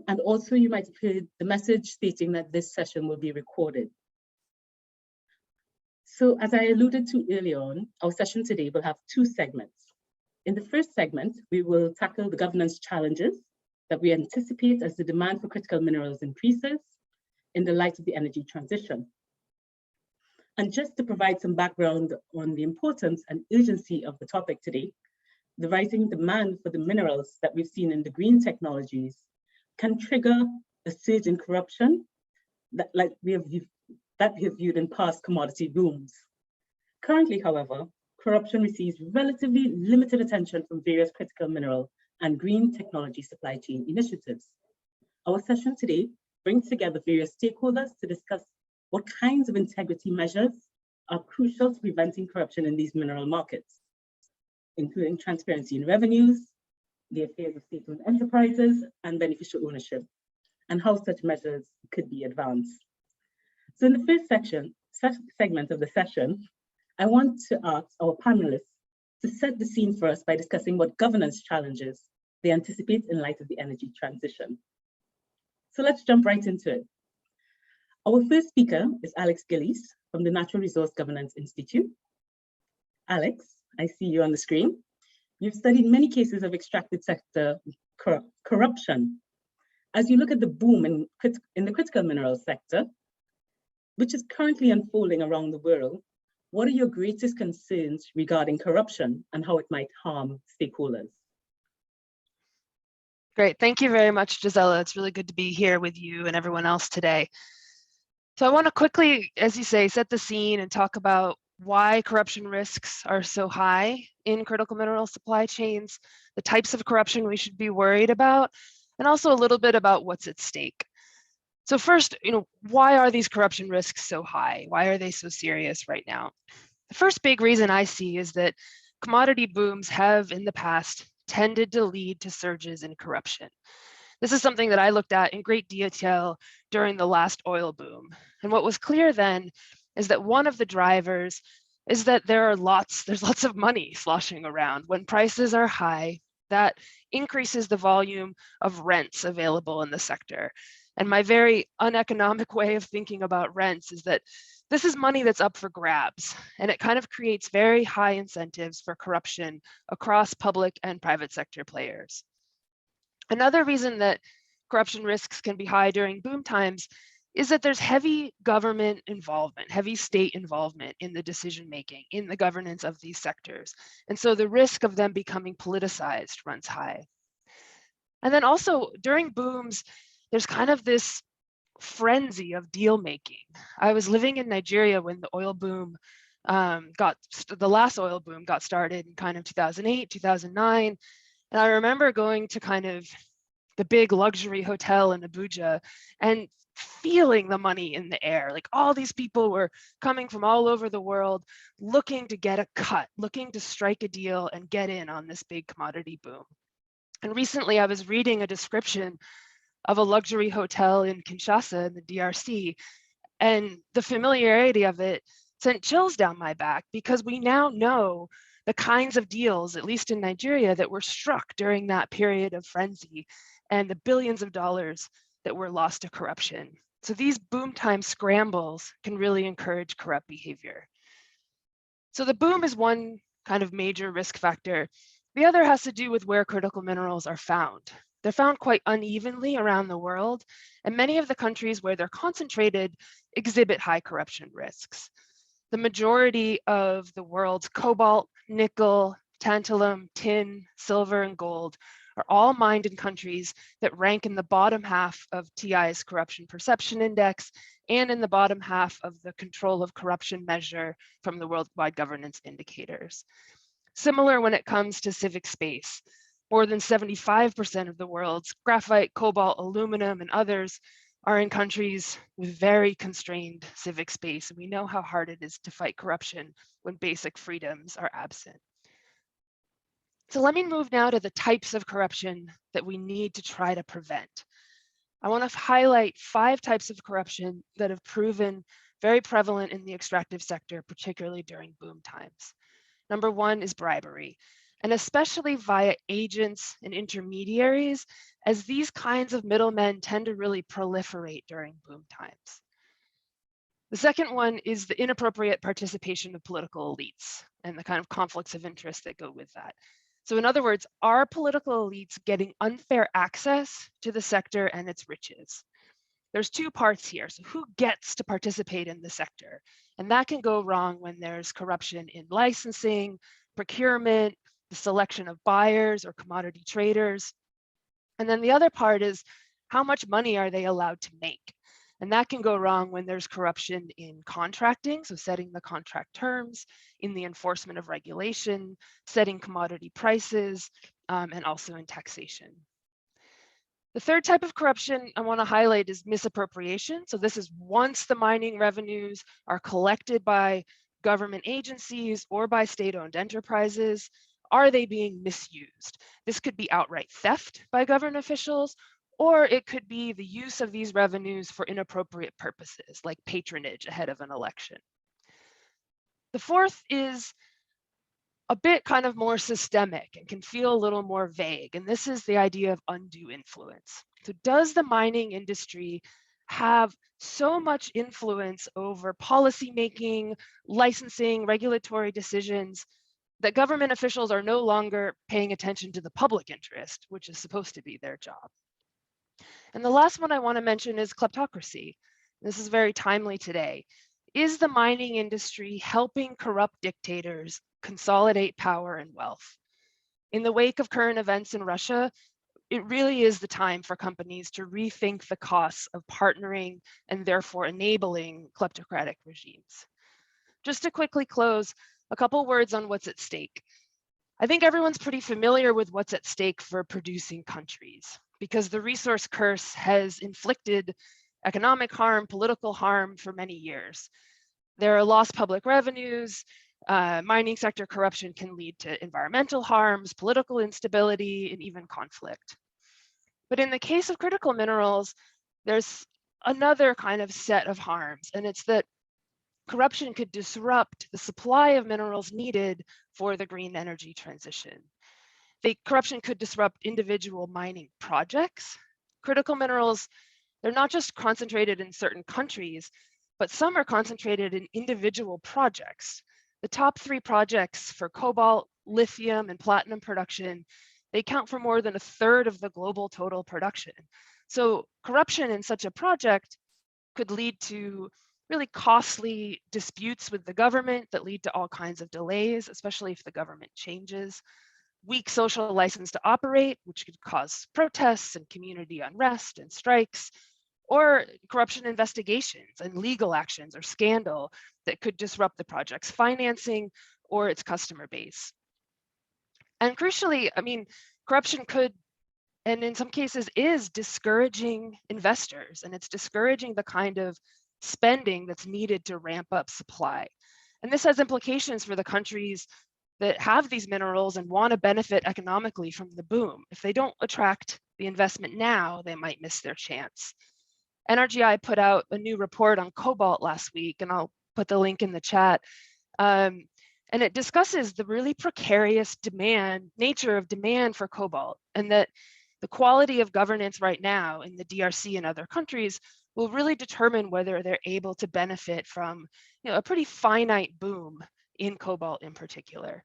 And also you might have heard the message stating that this session will be recorded. So as I alluded to earlier on, our session today will have two segments. In the first segment, we will tackle the governance challenges that we anticipate as the demand for critical minerals increases in the light of the energy transition. And just to provide some background on the importance and urgency of the topic today, the rising demand for the minerals that we've seen in the green technologies can trigger a surge in corruption that we have viewed in past commodity booms. Currently, however, corruption receives relatively limited attention from various critical mineral and green technology supply chain initiatives. Our session today brings together various stakeholders to discuss what kinds of integrity measures are crucial to preventing corruption in these mineral markets, including transparency in revenues, the affairs of state-owned enterprises, and beneficial ownership, and how such measures could be advanced. So in the first segment of the session, I want to ask our panelists to set the scene for us by discussing what governance challenges they anticipate in light of the energy transition. So let's jump right into it. Our first speaker is Alex Gillies from the Natural Resource Governance Institute. Alex, I see you on the screen. You've studied many cases of extractive sector corruption. As you look at the boom in the critical minerals sector, which is currently unfolding around the world, what are your greatest concerns regarding corruption and how it might harm stakeholders? Great, thank you very much, Gisela. It's really good to be here with you and everyone else today. So I want to quickly, as you say, set the scene and talk about why corruption risks are so high in critical mineral supply chains, the types of corruption we should be worried about, and also a little bit about what's at stake. So first, why are these corruption risks so high? Why are they so serious right now? The first big reason I see is that commodity booms have in the past tended to lead to surges in corruption. This is something that I looked at in great detail during the last oil boom. And what was clear then is that one of the drivers is that there's lots of money sloshing around. When prices are high, that increases the volume of rents available in the sector. And my very uneconomic way of thinking about rents is that this is money that's up for grabs, and it kind of creates very high incentives for corruption across public and private sector players. Another reason that corruption risks can be high during boom times is that there's heavy government involvement, heavy state involvement in the decision-making, in the governance of these sectors. And so the risk of them becoming politicized runs high. And then also during booms, there's kind of this frenzy of deal making. I was living in Nigeria when the oil boom the last oil boom got started in kind of 2008, 2009. And I remember going to kind of the big luxury hotel in Abuja and feeling the money in the air. Like all these people were coming from all over the world, looking to get a cut, looking to strike a deal and get in on this big commodity boom. And recently I was reading a description of a luxury hotel in Kinshasa in the DRC, and the familiarity of it sent chills down my back because we now know the kinds of deals, at least in Nigeria, that were struck during that period of frenzy and the billions of dollars that were lost to corruption. So these boom time scrambles can really encourage corrupt behavior. So the boom is one kind of major risk factor. The other has to do with where critical minerals are found. They're found quite unevenly around the world, and many of the countries where they're concentrated exhibit high corruption risks. The majority of the world's cobalt, nickel, tantalum, tin, silver, and gold are all mined in countries that rank in the bottom half of TI's Corruption Perception Index and in the bottom half of the Control of Corruption measure from the Worldwide Governance Indicators. Similar when it comes to civic space. More than 75% of the world's graphite, cobalt, aluminum, and others are in countries with very constrained civic space. And we know how hard it is to fight corruption when basic freedoms are absent. So let me move now to the types of corruption that we need to try to prevent. I want to highlight 5 types of corruption that have proven very prevalent in the extractive sector, particularly during boom times. Number 1 is bribery. and especially via agents and intermediaries, as these kinds of middlemen tend to really proliferate during boom times. The second one is the inappropriate participation of political elites and the kind of conflicts of interest that go with that. So in other words, are political elites getting unfair access to the sector and its riches? There's two parts here. So who gets to participate in the sector? And that can go wrong when there's corruption in licensing, procurement, the selection of buyers or commodity traders. And then the other part is how much money are they allowed to make? And that can go wrong when there's corruption in contracting, so setting the contract terms, in the enforcement of regulation, setting commodity prices, and also in taxation. The third type of corruption I want to highlight is misappropriation. So this is once the mining revenues are collected by government agencies or by state-owned enterprises, are they being misused? This could be outright theft by government officials, or it could be the use of these revenues for inappropriate purposes, like patronage ahead of an election. The fourth is a bit kind of more systemic and can feel a little more vague, and this is the idea of undue influence. So does the mining industry have so much influence over policymaking, licensing, regulatory decisions, that government officials are no longer paying attention to the public interest, which is supposed to be their job? And the last one I want to mention is kleptocracy. This is very timely today. Is the mining industry helping corrupt dictators consolidate power and wealth? In the wake of current events in Russia, it really is the time for companies to rethink the costs of partnering and therefore enabling kleptocratic regimes. Just to quickly close, a couple words on what's at stake. I think everyone's pretty familiar with what's at stake for producing countries, because the resource curse has inflicted economic harm, political harm for many years. There are lost public revenues, mining sector corruption can lead to environmental harms, political instability, and even conflict. But in the case of critical minerals, there's another kind of set of harms, and it's that corruption could disrupt the supply of minerals needed for the green energy transition. Corruption could disrupt individual mining projects. Critical minerals, they're not just concentrated in certain countries, but some are concentrated in individual projects. The top 3 projects for cobalt, lithium, and platinum production, they account for more than 1/3 of the global total production. So corruption in such a project could lead to really costly disputes with the government that lead to all kinds of delays, especially if the government changes. Weak social license to operate, which could cause protests and community unrest and strikes, or corruption investigations and legal actions or scandal that could disrupt the project's financing or its customer base. And crucially, I mean, corruption could, and in some cases is, discouraging investors, and it's discouraging the kind of spending that's needed to ramp up supply. And this has implications for the countries that have these minerals and want to benefit economically from the boom. If they don't attract the investment now, they might miss their chance. NRGI put out a new report on cobalt last week, and I'll put the link in the chat. And it discusses the really precarious nature of demand for cobalt, and that the quality of governance right now in the DRC and other countries will really determine whether they're able to benefit from, a pretty finite boom in cobalt in particular.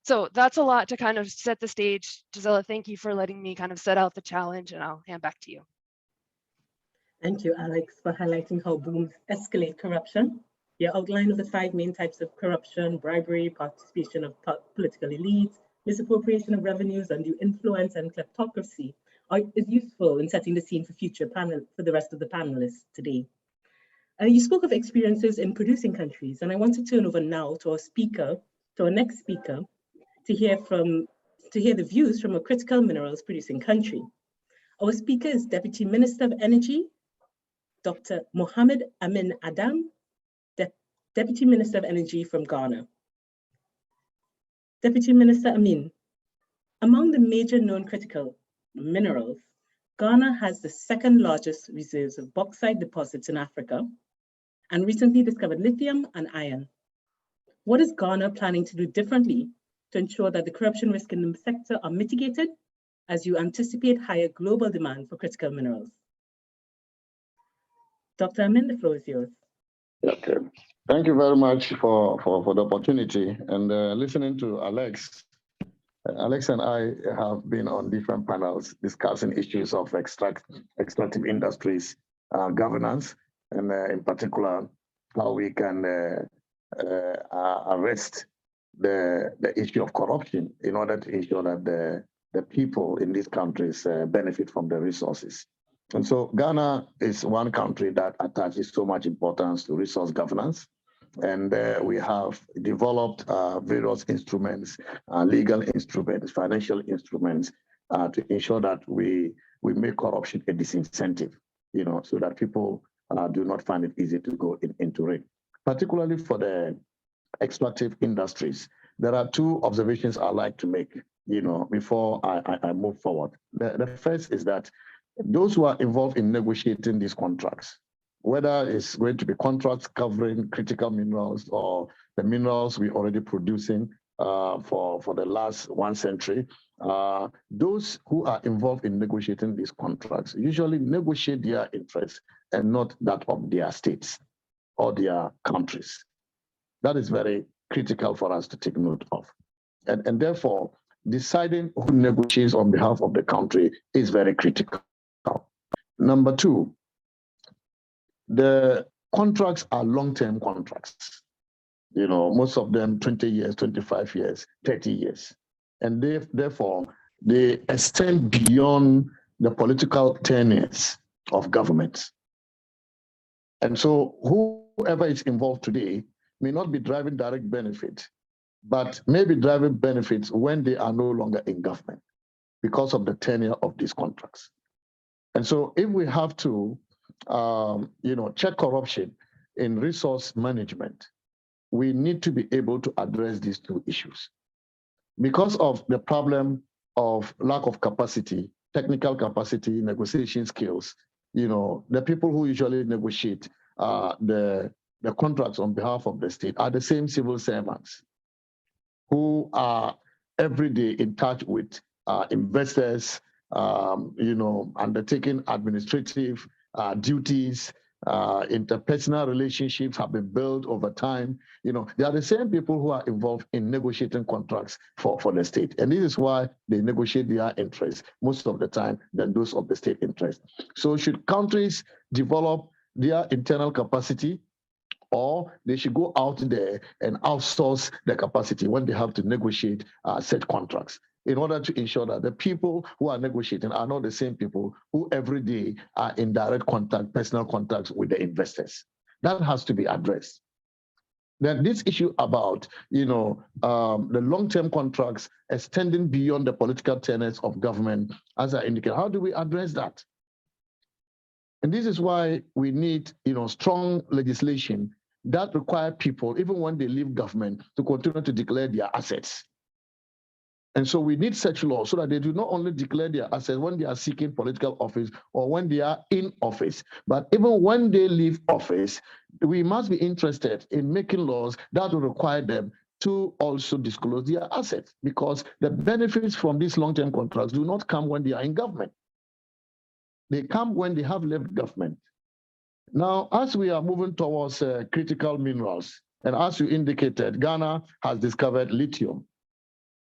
So that's a lot to kind of set the stage. Gisela, thank you for letting me kind of set out the challenge, and I'll hand back to you. Thank you, Alex, for highlighting how booms escalate corruption. Your outline of the 5 main types of corruption: bribery, participation of political elites, misappropriation of revenues, undue influence, and kleptocracy is useful in setting the scene for the rest of the panelists today. You spoke of experiences in producing countries, and I want to turn over now to our next speaker, to hear the views from a critical minerals producing country. Our speaker is Deputy Minister of Energy, Dr. Mohamed Amin Adam, Deputy Minister of Energy from Ghana. Deputy Minister Amin, among the major known critical minerals, Ghana has the 2nd largest reserves of bauxite deposits in Africa, and recently discovered lithium and iron. What is Ghana planning to do differently to ensure that the corruption risk in the sector are mitigated as you anticipate higher global demand for critical minerals? Dr. Amin, the floor is yours. Okay. Thank you very much for the opportunity. And listening to Alex and I have been on different panels discussing issues of extractive industries governance, and in particular, how we can arrest the issue of corruption in order to ensure that the people in these countries benefit from the resources. And so Ghana is one country that attaches so much importance to resource governance. And we have developed various instruments, legal instruments, financial instruments, to ensure that we make corruption a disincentive, so that people do not find it easy to go into it. Particularly for the extractive industries, there are two observations I like to make, before I move forward. The first is that those who are involved in negotiating these contracts, whether it's going to be contracts covering critical minerals or the minerals we're already producing for the last 1 century, those who are involved in negotiating these contracts usually negotiate their interests and not that of their states or their countries. That is very critical for us to take note of. And therefore, deciding who negotiates on behalf of the country is very critical. Number two, the contracts are long-term contracts. Most of them 20 years, 25 years, 30 years. And therefore, they extend beyond the political tenures of governments. And so whoever is involved today may not be driving direct benefit, but may be driving benefits when they are no longer in government because of the tenure of these contracts. And so if we have to check corruption in resource management, we need to be able to address these two issues. Because of the problem of lack of capacity, technical capacity, negotiation skills, the people who usually negotiate the contracts on behalf of the state are the same civil servants who are every day in touch with investors, undertaking administrative duties, interpersonal relationships have been built over time. They are the same people who are involved in negotiating contracts for the state. And this is why they negotiate their interests most of the time than those of the state interest. So should countries develop their internal capacity, or they should go out there and outsource the capacity when they have to negotiate set contracts, in order to ensure that the people who are negotiating are not the same people who every day are in direct contact, personal contacts with the investors. That has to be addressed. Then this issue about the long-term contracts extending beyond the political tenets of government, as I indicated, how do we address that? And this is why we need strong legislation that require people, even when they leave government, to continue to declare their assets. And so we need such laws so that they do not only declare their assets when they are seeking political office or when they are in office, but even when they leave office, we must be interested in making laws that will require them to also disclose their assets, because the benefits from these long-term contracts do not come when they are in government. They come when they have left government. Now, as we are moving towards critical minerals, and as you indicated, Ghana has discovered lithium.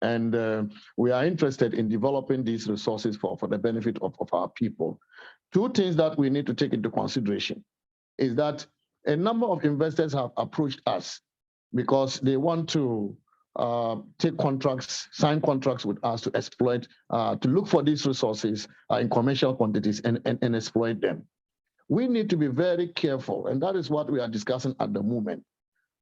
And we are interested in developing these resources for the benefit of our people. Two things that we need to take into consideration is that a number of investors have approached us because they want to take contracts, sign contracts with us to exploit, to look for these resources in commercial quantities and exploit them. We need to be very careful, and that is what we are discussing at the moment.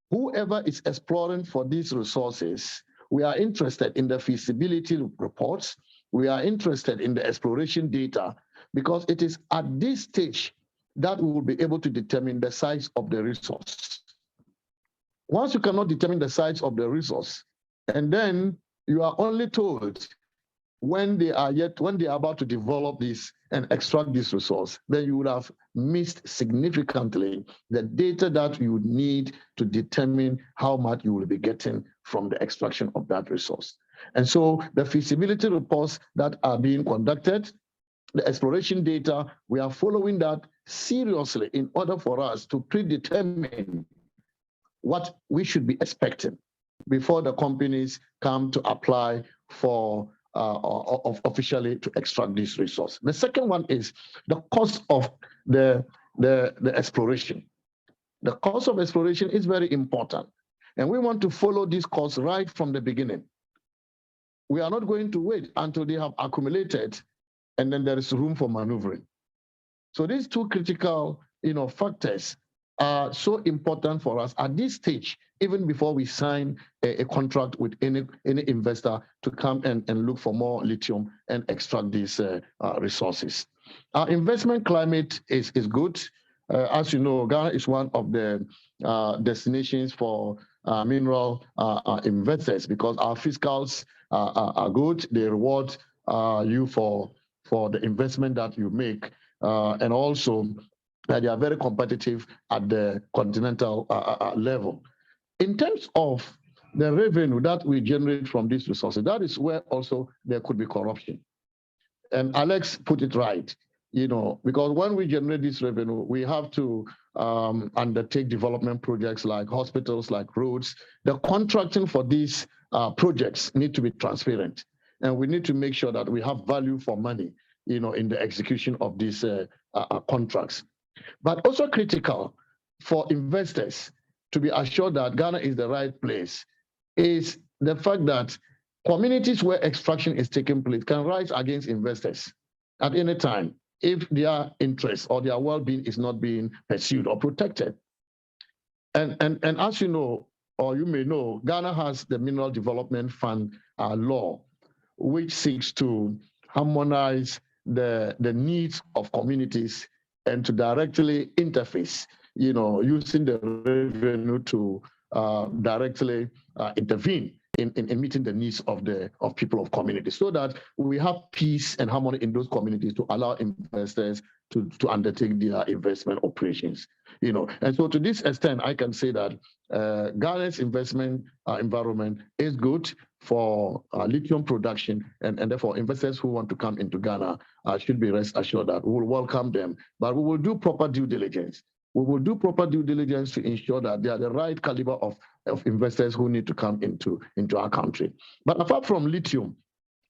Whoever is exploring for these resources, we are interested in the feasibility reports. We are interested in the exploration data, because it is at this stage that we will be able to determine the size of the resource. Once you cannot determine the size of the resource, and then you are only told when they are about to develop this and extract this resource, then you would have missed significantly the data that you would need to determine how much you will be getting from the extraction of that resource. And so the feasibility reports that are being conducted, the exploration data, we are following that seriously in order for us to predetermine what we should be expecting before the companies come to apply for officially to extract this resource. The second one is the cost of the exploration. The cost of exploration is very important, and we want to follow this cost right from the beginning. We are not going to wait until they have accumulated and then there is room for maneuvering. So these two critical, factors are so important for us at this stage, even before we sign a contract with any investor to come and look for more lithium and extract these resources. Our investment climate is good. As you know, Ghana is one of the destinations for mineral investors because our fiscals are good. They reward you for the investment that you make, and also they are very competitive at the continental level. In terms of the revenue that we generate from these resources, that is where also there could be corruption. And Alex put it right, because when we generate this revenue, we have to undertake development projects like hospitals, like roads. The contracting for these projects need to be transparent. And we need to make sure that we have value for money, in the execution of these contracts. But also critical for investors to be assured that Ghana is the right place is the fact that communities where extraction is taking place can rise against investors at any time if their interests or their well-being is not being pursued or protected. And as you know, or you may know, Ghana has the Mineral Development Fund law, which seeks to harmonize the needs of communities and to directly interface, using the revenue to directly intervene in meeting the needs of people of communities, so that we have peace and harmony in those communities to allow investors to undertake their investment operations. And so to this extent, I can say that Ghana's investment environment is good for lithium production, and therefore investors who want to come into Ghana should be rest assured that we will welcome them, but we will do proper due diligence. We will do proper due diligence to ensure that they are the right caliber of investors who need to come into our country. But apart from lithium,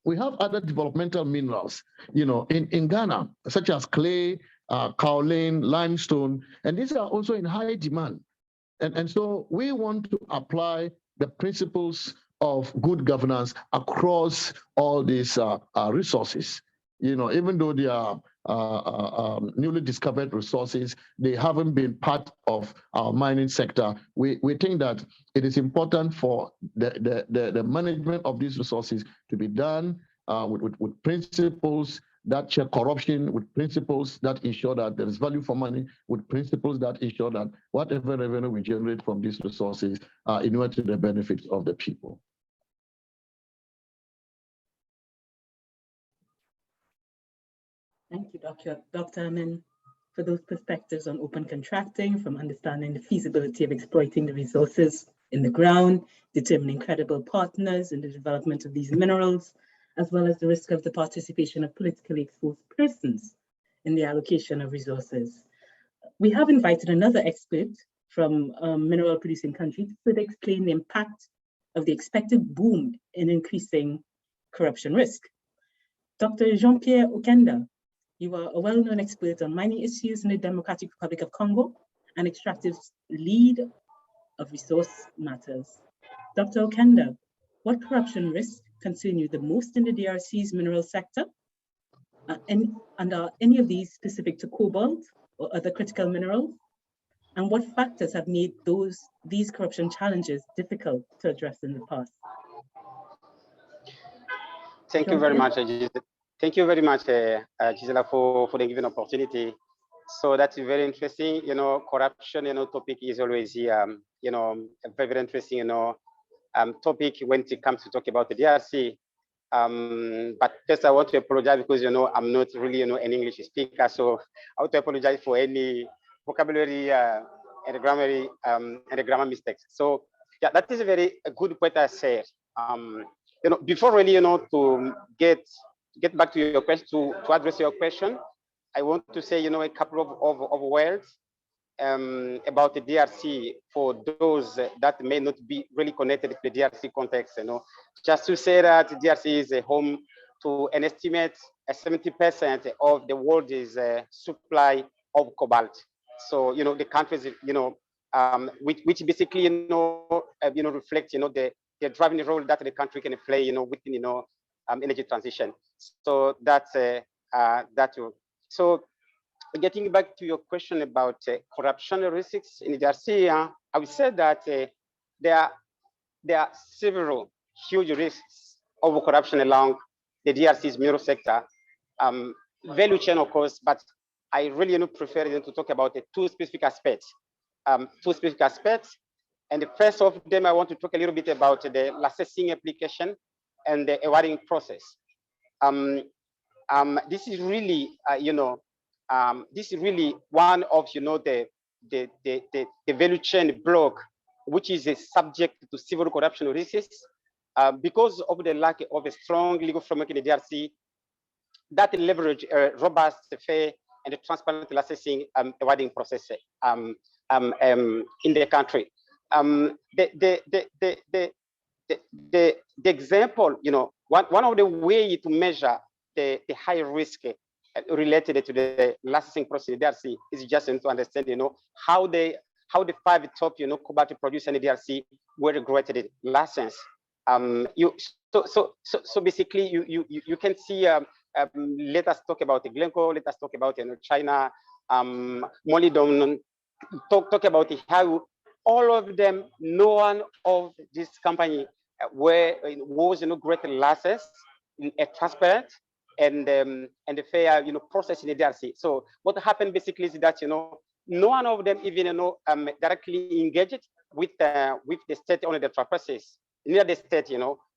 we have other developmental minerals, in Ghana, such as clay, kaolin, limestone, and these are also in high demand. And so we want to apply the principles of good governance across all these resources. Even though they are newly discovered resources, they haven't been part of our mining sector. We think that it is important for the management of these resources to be done with principles that check corruption, with principles that ensure that there is value for money, with principles that ensure that whatever revenue we generate from these resources are in order to the benefits of the people. Thank you, Dr. Amin, for those perspectives on open contracting, from understanding the feasibility of exploiting the resources in the ground, determining credible partners in the development of these minerals, as well as the risk of the participation of politically exposed persons in the allocation of resources. We have invited another expert from a mineral producing country to further explain the impact of the expected boom in increasing corruption risk. Dr. Jean-Pierre Okenda, you are a well-known expert on mining issues in the Democratic Republic of Congo and extractive lead of resource matters. Dr. Okenda, what corruption risks concern you the most in the DRC's mineral sector? And are any of these specific to cobalt or other critical minerals? And what factors have made these corruption challenges difficult to address in the past? Thank you very much, Gisela. Thank you very much, Gisela, for the given opportunity. So that's very interesting. Corruption, topic is always, a very, very interesting, topic when it comes to talk about the DRC. But first I want to apologize because, I'm not really, an English speaker. So I want to apologize for any vocabulary and grammar mistakes. So yeah, that is a good point I said. Before really, to get back to your question, to address your question, I want to say, a couple of words about the DRC for those that may not be really connected to the DRC context. Just to say that the DRC is a home to an estimate 70% of the world's supply of cobalt. So the countries which basically reflect the driving role that the country can play within energy transition. So that's that. So getting back to your question about corruption risks in the DRC, I would say that there are several huge risks of corruption along the DRC's mineral sector, value chain, of course, but I really prefer to talk about two specific aspects. And the first of them, I want to talk a little bit about the licensing application and the awarding process. This is really, this is really one of the value chain block, which is subject to civil corruption risks because of the lack of a strong legal framework in the DRC that leverage a robust, fair, and transparent licensing awarding process in the country. The example, one of the ways to measure the high risk related to the licensing process in the DRC is just to understand, how the 5 top, cobalt producers in the DRC were granted license. So basically, you can see. Let us talk about Glencore. Let us talk about China, Molydon. Talk about how all of them. No one of this company was granted license in a transparent and a fair process in the DRC. So what happened basically is that no one of them even directly engaged with the state on the process. Near the state,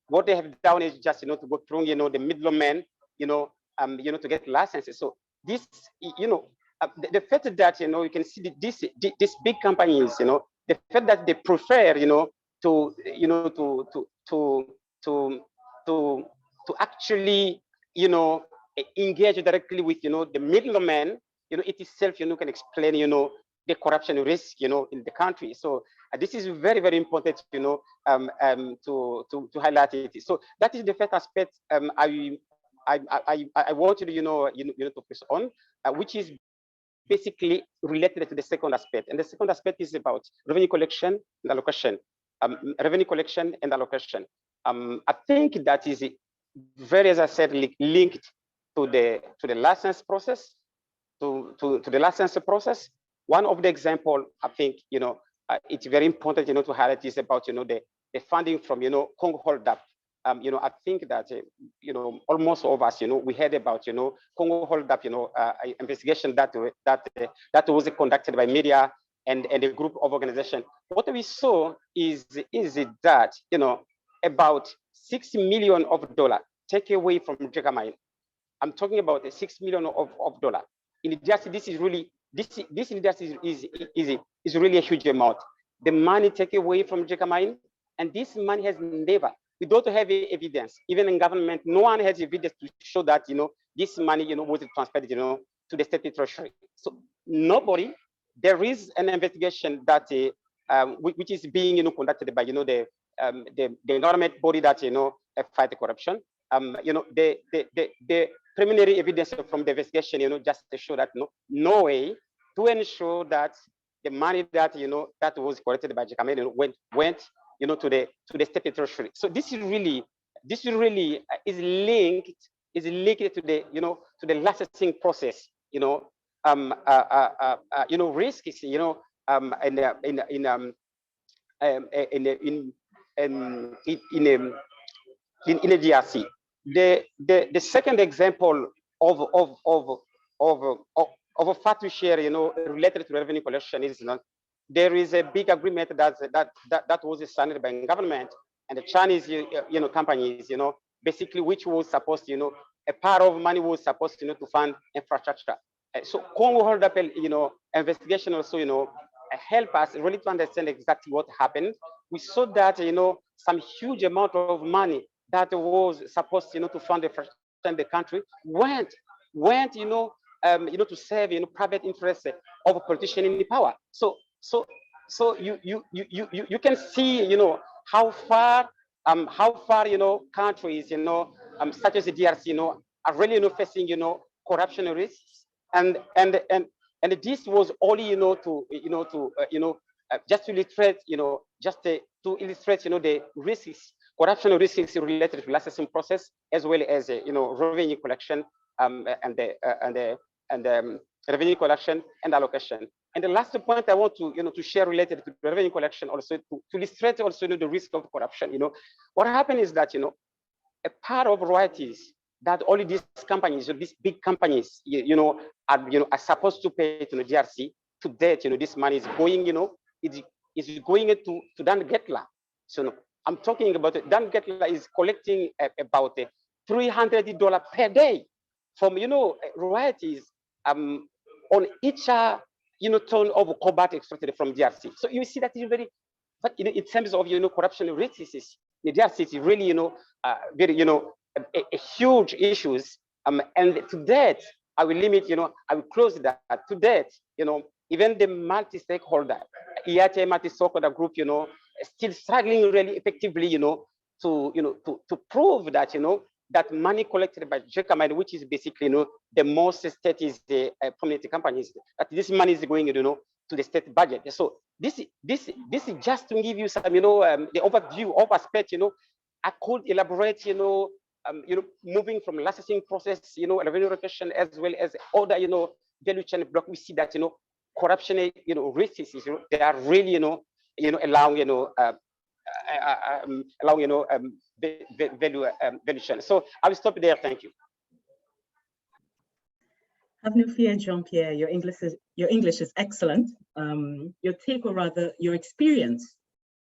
what they have done is just to go through the middleman, to get licenses. So this, the fact that you can see these big companies, the fact that they prefer to actually engage directly with the middleman, it itself can explain the corruption risk in the country. So this is very, very important to highlight it. So that is the first aspect I want you to focus on, which is basically related to the second aspect. And the second aspect is about revenue collection and allocation. I think that is very, as I said, linked to the license process, to the license process. One of the example, I think, it's very important, to highlight is about, the funding from, Congo Hold Up. I think that, almost all of us, we heard about, Congo Hold Up, investigation that was conducted by media and a group of organizations. What we saw is that, about $6 million take away from Jacamine. I'm talking about the $6 million of dollar. In the DRC, this is really is really a huge amount. The money taken away from Jacamine, and this money has never. We don't have evidence. Even in government, no one has evidence to show that this money was transferred to the state treasury. So nobody. There is an investigation that which is being conducted by the government body that fight corruption. The preliminary evidence from the investigation, just to show that no way to ensure that the money that that was collected by Jacamine went to the state treasury. So this really is linked to the to the licensing process. Risks in a DRC. The second example of a fact to share, related to revenue collection is there is a big agreement that was signed by government and the Chinese companies, basically which was supposed, a part of money was supposed, to fund infrastructure. So Congo hold up, investigation also, help us really to understand exactly what happened. We saw that, some huge amount of money that was supposed, to fund the infrastructure in the country went, to serve, private interests of politicians in power. So you can see, how far, countries, such as the DRC, are really, facing, corruption risks, and this was only, just to illustrate, to illustrate, the risks, corruption risks related to licensing process, as well as, revenue collection, and revenue collection and allocation. And the last point I want to, to share related to revenue collection, also to illustrate also, the risk of corruption. What happened is that, a part of royalties that all these companies, these big companies, are supposed to pay to the DRC. To date, this money is going, is going to Dan Getla. So I'm talking about it. Dan Getla is collecting about $300 per day from, royalties on each ton of cobalt extracted from DRC. So you see that is very, but in terms of corruption risks, the DRC is really very a huge issues. And to that, I will limit, I will close that. To that, even the multi-stakeholder, Eiti multi-stakeholder group, still struggling really effectively, to prove that, that money collected by JCAMID, which is basically, the most state is the prominent companies, that this money is going, to the state budget. So this is just to give you some, the overview of aspect, I could elaborate, moving from licensing process, revenue recognition, as well as other, value chain block. We see that, corruption, risks, they are really, allowing, value chain. So I will stop there. Thank you. Have no fear, Jean-Pierre. Your English is excellent. Your take, or rather your experience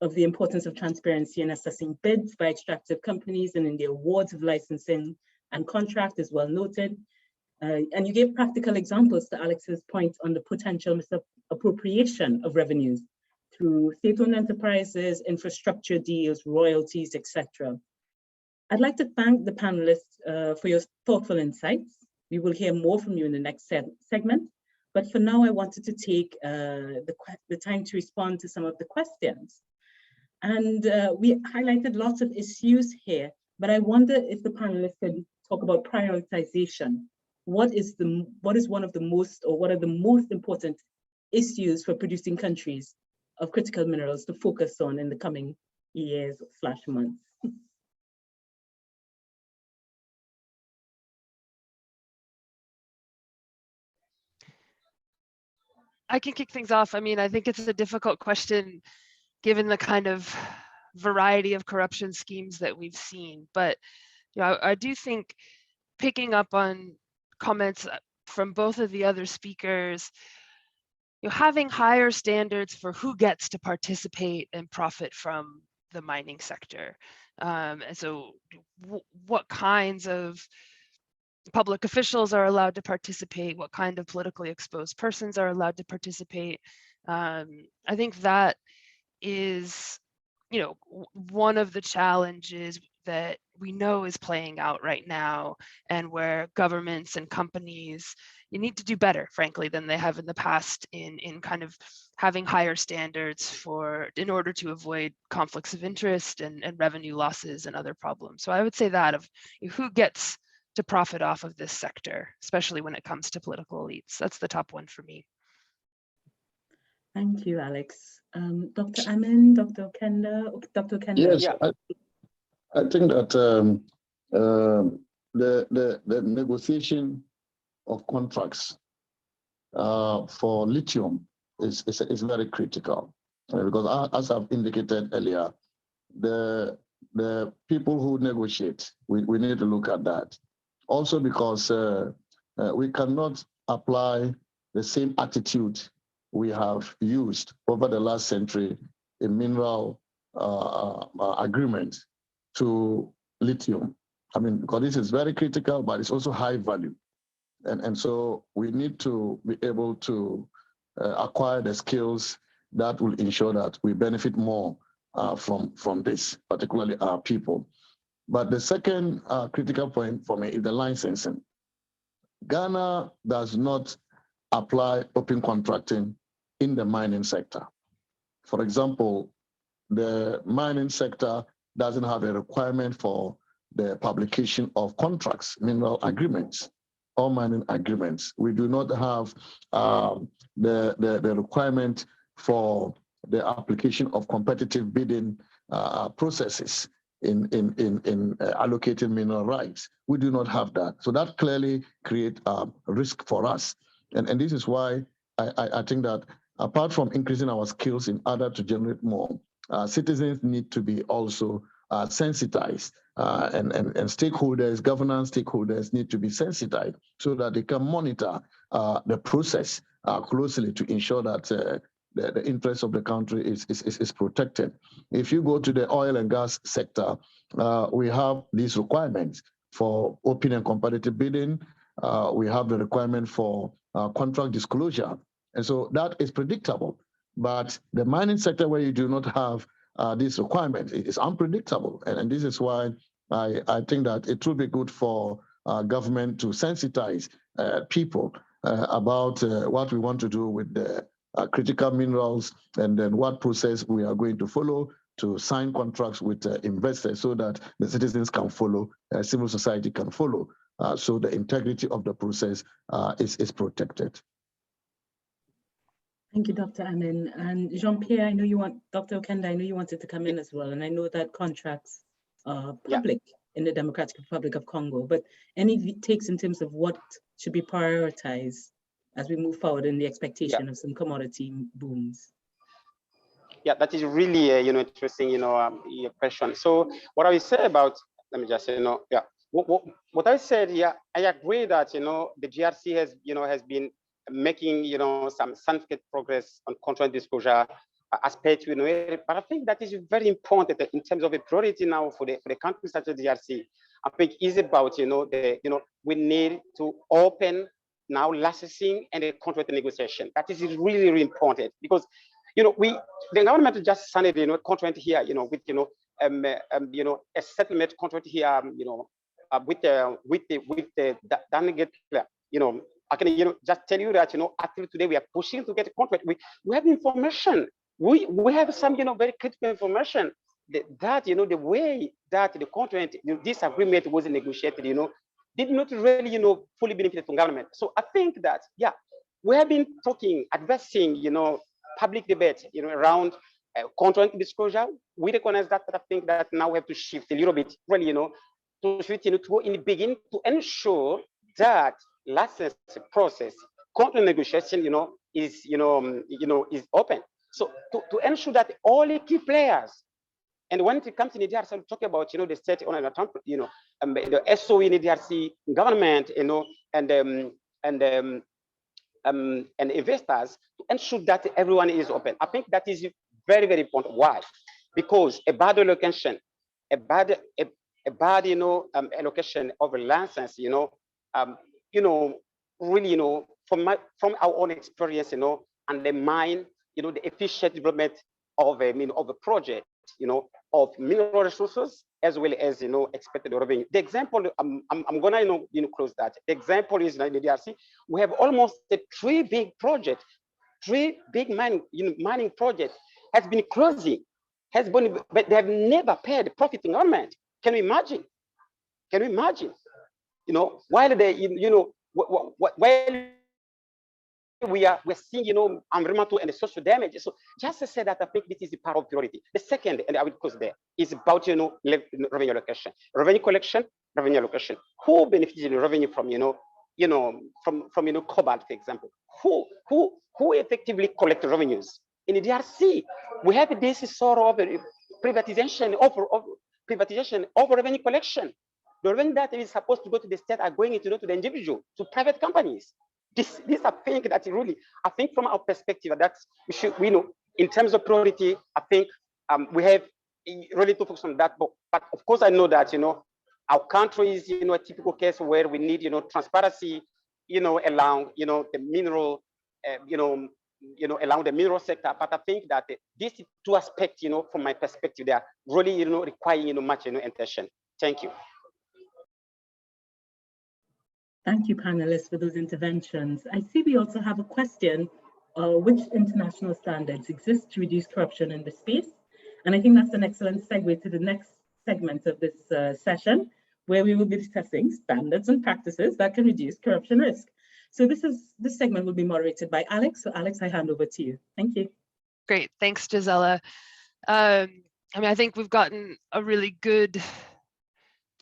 of the importance of transparency in assessing bids by extractive companies and in the awards of licensing and contract is well noted. And you gave practical examples to Alex's point on the potential misappropriation of revenues through state-owned enterprises, infrastructure deals, royalties, etc. I'd like to thank the panelists for your thoughtful insights. We will hear more from you in the next segment, but for now I wanted to take the time to respond to some of the questions. And we highlighted lots of issues here, but I wonder if the panelists could talk about prioritization. What is one of the most, or what are the most important issues for producing countries of critical minerals to focus on in the coming years/months? I can kick things off. I mean, I think it's a difficult question given the kind of variety of corruption schemes that we've seen. But I do think, picking up on comments from both of the other speakers, having higher standards for who gets to participate and profit from the mining sector. And so what kinds of public officials are allowed to participate, what kind of politically exposed persons are allowed to participate. I think that is, one of the challenges that we know is playing out right now, and where governments and companies, you need to do better, frankly, than they have in the past in kind of having higher standards in order to avoid conflicts of interest and revenue losses and other problems. So I would say that of who gets to profit off of this sector, especially when it comes to political elites. That's the top one for me. Thank you, Alex. Dr. Amin, Dr. Kenda. Yes, Yeah. I think that the negotiation of contracts for lithium is very critical, because as I've indicated earlier, the people who negotiate, we need to look at that. Also because we cannot apply the same attitude we have used over the last century in mineral agreement to lithium. I mean, because this is very critical, but it's also high value. And so we need to be able to acquire the skills that will ensure that we benefit more from this, particularly our people. But the second critical point for me is the licensing. Ghana does not apply open contracting in the mining sector. For example, the mining sector doesn't have a requirement for the publication of contracts, mineral agreements, or mining agreements. We do not have the requirement for the application of competitive bidding processes in allocating mineral rights. We do not have that. So that clearly creates a risk for us. And this is why I think that apart from increasing our skills in order to generate more, citizens need to be also sensitized, and stakeholders, governance stakeholders need to be sensitized so that they can monitor the process closely to ensure that the interest of the country is protected. If you go to the oil and gas sector, we have these requirements for open and competitive bidding. We have the requirement for contract disclosure. And so that is predictable. But the mining sector, where you do not have this requirement, it is unpredictable. And this is why I think that it would be good for government to sensitize people about what we want to do with the critical minerals, and then what process we are going to follow to sign contracts with investors so that the citizens can follow, civil society can follow, so the integrity of the process is protected. Thank you, Dr. Amin. And Jean-Pierre, I know you want, Dr. Okenda, I know you wanted to come in as well. And I know that contracts are public in the Democratic Republic of Congo, but any takes in terms of what should be prioritized as we move forward in the expectation of some commodity booms? Yeah, that is really interesting, your question. So what I will say about, let me just say, what I said, I agree that the GRC has been making some significant progress on contract disclosure aspect, but I think that is very important in terms of a priority now for the countries such as the DRC. I think is about we need to open now licensing and a contract negotiation. That is really, really important because the government just signed contract here with a settlement contract here with the delegate I can just tell you that actually today we are pushing to get a contract. We have information. We have some very critical information that the way that the contract this agreement was negotiated did not really fully benefit from government. So I think that we have been talking, addressing public debate around contract disclosure. We recognize that, but I think that now we have to shift a little bit really to shift to go in the beginning to ensure that license process, contract negotiation, is is open. So to ensure that all the key players, and when it comes to the DRC, we talk about the state on the SOE in the DRC, government, and investors, to ensure that everyone is open. I think that is very, very important. Why? Because a bad allocation, a bad allocation of a license, really, from our own experience, undermine, the efficient development of a project, of mineral resources as well as expected revenue. The example, I'm gonna close that. The example is in the DRC, we have almost 3 big projects, 3 big mining projects has been closing, but they have never paid profit in government. Can you imagine? Can you imagine? While they, while we're seeing, environmental and social damage. So just to say that I think this is the part of priority. The second, and I will close there, is about, revenue allocation, revenue collection, revenue allocation. Who benefits in revenue from, from cobalt, for example? Who effectively collect revenues? In the DRC, we have this sort of privatization of revenue collection. The revenue that is supposed to go to the state are going into to the individual, to private companies. This I think that really, I think from our perspective, that we know in terms of priority, I think we have really to focus on that. But of course, I know that Our country is, a typical case where we need, transparency, along, the mineral, along the mineral sector. But I think that these two aspects, from my perspective, they are really, requiring, much, attention. Thank you. Thank you, panelists, for those interventions. I see we also have a question, which international standards exist to reduce corruption in the space? And I think that's an excellent segue to the next segment of this session, where we will be discussing standards and practices that can reduce corruption risk. So this segment will be moderated by Alex. So Alex, I hand over to you. Thank you. Great, thanks, Gisela. I mean, I think we've gotten a really good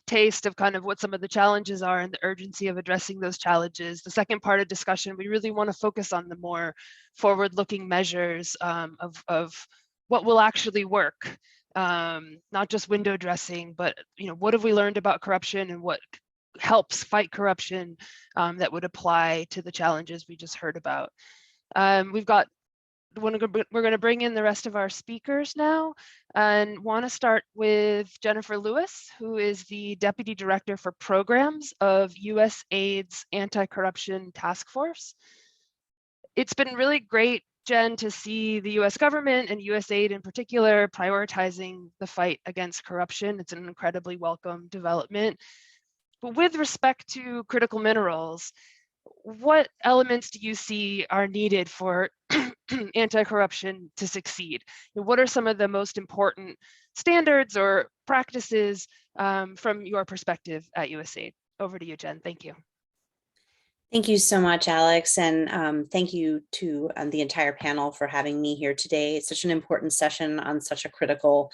taste of kind of what some of the challenges are and the urgency of addressing those challenges. The second part of discussion, we really want to focus on the more forward-looking measures of what will actually work, not just window dressing, but what have we learned about corruption and what helps fight corruption that would apply to the challenges we just heard about. We're going to bring in the rest of our speakers now and want to start with Jennifer Lewis, who is the Deputy Director for Programs of USAID's Anti-Corruption Task Force. It's been really great, Jen, to see the US government and USAID in particular prioritizing the fight against corruption. It's an incredibly welcome development. But with respect to critical minerals, what elements do you see are needed for anti-corruption to succeed? What are some of the most important standards or practices from your perspective at USAID? Over to you, Jen. Thank you. Thank you so much, Alex, and thank you to the entire panel for having me here today. It's such an important session on such a critical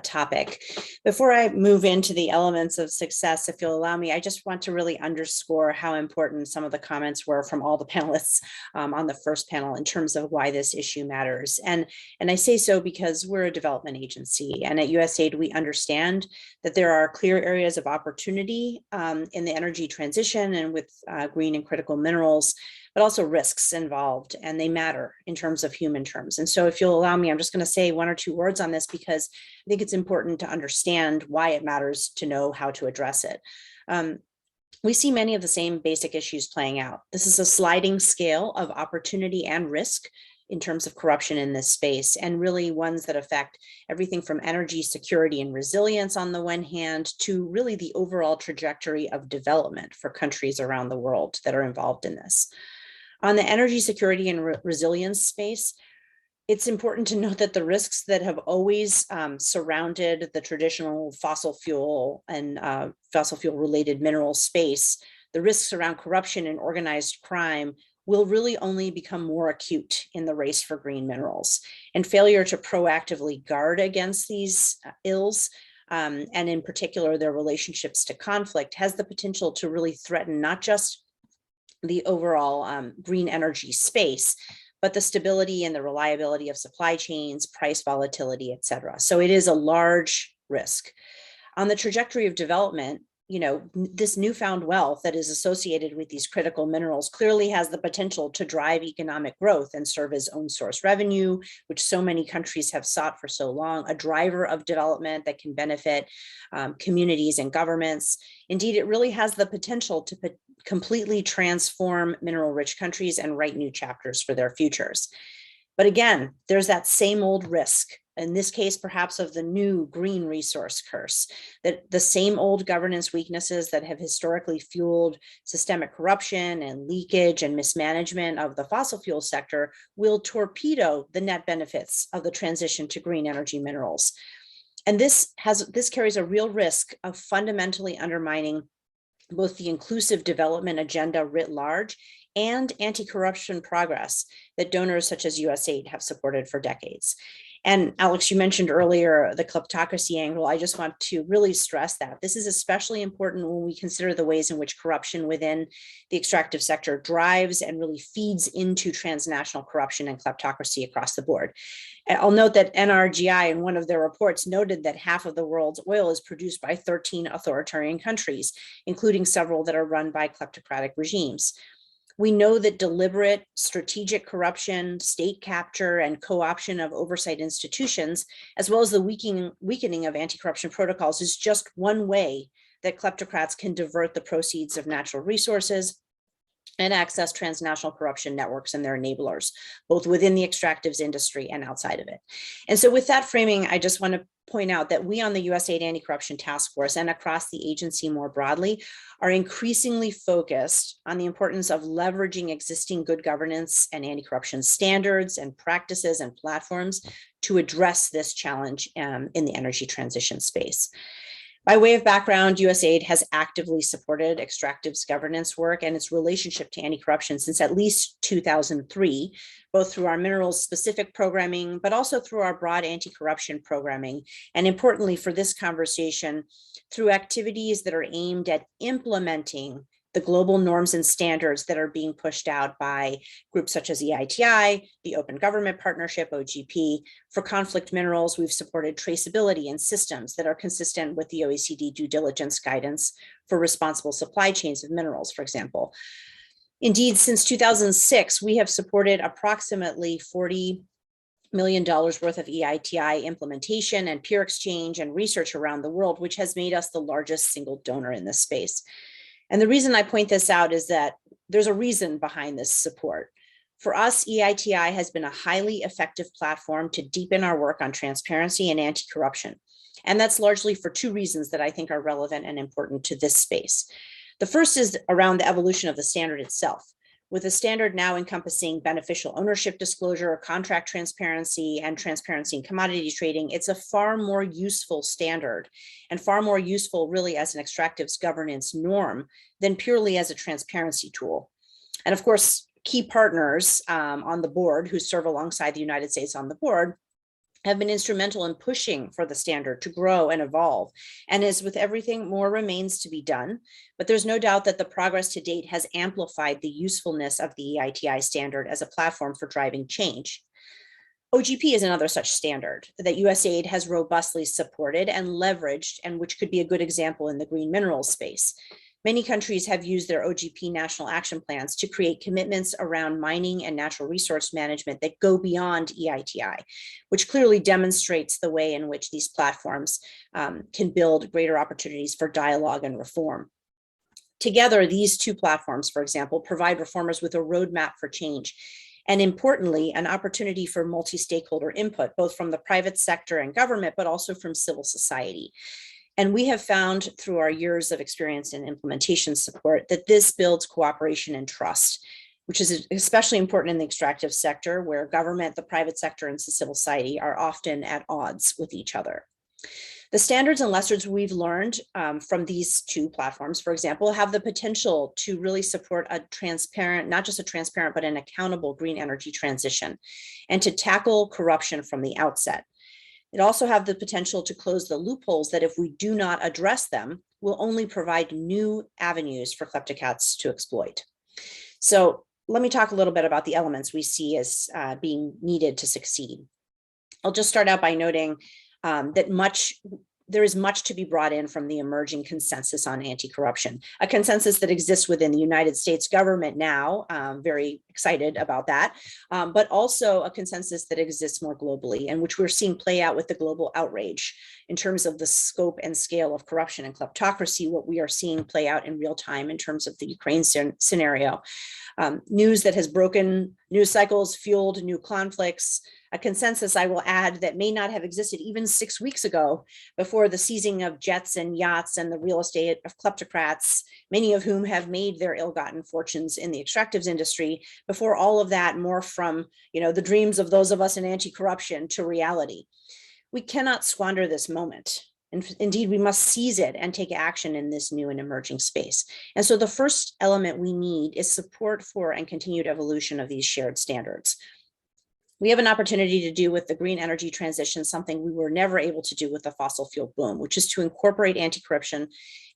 topic. Before I move into the elements of success, if you'll allow me, I just want to really underscore how important some of the comments were from all the panelists on the first panel in terms of why this issue matters. And I say so because we're a development agency, and at USAID, we understand that there are clear areas of opportunity in the energy transition and with green and critical minerals, but also risks involved, and they matter in terms of human terms. And so if you'll allow me, I'm just going to say one or two words on this because I think it's important to understand why it matters to know how to address it. We see many of the same basic issues playing out. This is a sliding scale of opportunity and risk in terms of corruption in this space, and really ones that affect everything from energy security and resilience on the one hand to really the overall trajectory of development for countries around the world that are involved in this. On the energy security and resilience space, it's important to note that the risks that have always surrounded the traditional fossil fuel and fossil fuel related mineral space, the risks around corruption and organized crime will really only become more acute in the race for green minerals. And failure to proactively guard against these ills, and in particular their relationships to conflict, has the potential to really threaten not just the overall green energy space, but the stability and the reliability of supply chains, price volatility, et cetera. So it is a large risk. On the trajectory of development, this newfound wealth that is associated with these critical minerals clearly has the potential to drive economic growth and serve as own source revenue, which so many countries have sought for so long, a driver of development that can benefit communities and governments. Indeed, it really has the potential to completely transform mineral-rich countries and write new chapters for their futures. But again, there's that same old risk, in this case, perhaps of the new green resource curse, that the same old governance weaknesses that have historically fueled systemic corruption and leakage and mismanagement of the fossil fuel sector will torpedo the net benefits of the transition to green energy minerals. And this carries a real risk of fundamentally undermining both the inclusive development agenda writ large and anti-corruption progress that donors such as USAID have supported for decades. And Alex, you mentioned earlier the kleptocracy angle. I just want to really stress that this is especially important when we consider the ways in which corruption within the extractive sector drives and really feeds into transnational corruption and kleptocracy across the board. I'll note that NRGI in one of their reports noted that half of the world's oil is produced by 13 authoritarian countries, including several that are run by kleptocratic regimes. We know that deliberate strategic corruption, state capture, and co-option of oversight institutions, as well as the weakening of anti-corruption protocols, is just one way that kleptocrats can divert the proceeds of natural resources and access transnational corruption networks and their enablers, both within the extractives industry and outside of it. And so with that framing, I just want to point out that we on the USAID Anti-Corruption Task Force and across the agency more broadly are increasingly focused on the importance of leveraging existing good governance and anti-corruption standards and practices and platforms to address this challenge in the energy transition space. By way of background, USAID has actively supported extractives governance work and its relationship to anti-corruption since at least 2003, both through our minerals-specific programming, but also through our broad anti-corruption programming, and importantly for this conversation, through activities that are aimed at implementing the global norms and standards that are being pushed out by groups such as EITI, the Open Government Partnership, OGP. For conflict minerals, we've supported traceability and systems that are consistent with the OECD due diligence guidance for responsible supply chains of minerals, for example. Indeed, since 2006, we have supported approximately $40 million worth of EITI implementation and peer exchange and research around the world, which has made us the largest single donor in this space. And the reason I point this out is that there's a reason behind this support. For us, EITI has been a highly effective platform to deepen our work on transparency and anti-corruption. And that's largely for two reasons that I think are relevant and important to this space. The first is around the evolution of the standard itself. With the standard now encompassing beneficial ownership disclosure, contract transparency, and transparency in commodity trading, it's a far more useful standard and far more useful really as an extractives governance norm than purely as a transparency tool. And of course, key partners on the board who serve alongside the United States on the board have been instrumental in pushing for the standard to grow and evolve. And as with everything, more remains to be done. But there's no doubt that the progress to date has amplified the usefulness of the EITI standard as a platform for driving change. OGP is another such standard that USAID has robustly supported and leveraged, and which could be a good example in the green minerals space. Many countries have used their OGP national action plans to create commitments around mining and natural resource management that go beyond EITI, which clearly demonstrates the way in which these platforms can build greater opportunities for dialogue and reform. Together, these two platforms, for example, provide reformers with a roadmap for change, and importantly, an opportunity for multi-stakeholder input, both from the private sector and government, but also from civil society. And we have found through our years of experience in implementation support that this builds cooperation and trust, which is especially important in the extractive sector, where government, the private sector, and civil society are often at odds with each other. The standards and lessons we've learned from these two platforms, for example, have the potential to really support a transparent, not just a transparent, but an accountable green energy transition, and to tackle corruption from the outset. It also have the potential to close the loopholes that if we do not address them, will only provide new avenues for kleptocrats to exploit. So let me talk a little bit about the elements we see as being needed to succeed. I'll just start out by noting that there is much to be brought in from the emerging consensus on anti-corruption, a consensus that exists within the United States government now, very excited about that, but also a consensus that exists more globally and which we're seeing play out with the global outrage in terms of the scope and scale of corruption and kleptocracy, what we are seeing play out in real time in terms of the Ukraine scenario. News that has broken news cycles, fueled new conflicts, a consensus, I will add, that may not have existed even 6 weeks ago before the seizing of jets and yachts and the real estate of kleptocrats, many of whom have made their ill-gotten fortunes in the extractives industry, before all of that morphed from, the dreams of those of us in anti-corruption to reality. We cannot squander this moment. Indeed, we must seize it and take action in this new and emerging space. And so the first element we need is support for and continued evolution of these shared standards. We have an opportunity to do with the green energy transition something we were never able to do with the fossil fuel boom, which is to incorporate anti-corruption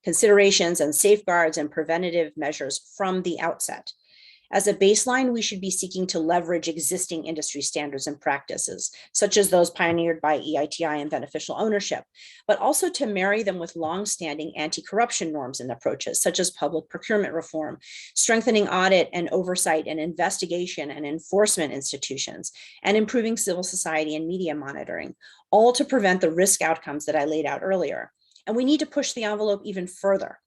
considerations and safeguards and preventative measures from the outset. As a baseline, we should be seeking to leverage existing industry standards and practices, such as those pioneered by EITI and beneficial ownership, but also to marry them with longstanding anti-corruption norms and approaches, such as public procurement reform, strengthening audit and oversight and investigation and enforcement institutions, and improving civil society and media monitoring, all to prevent the risk outcomes that I laid out earlier. And we need to push the envelope even further,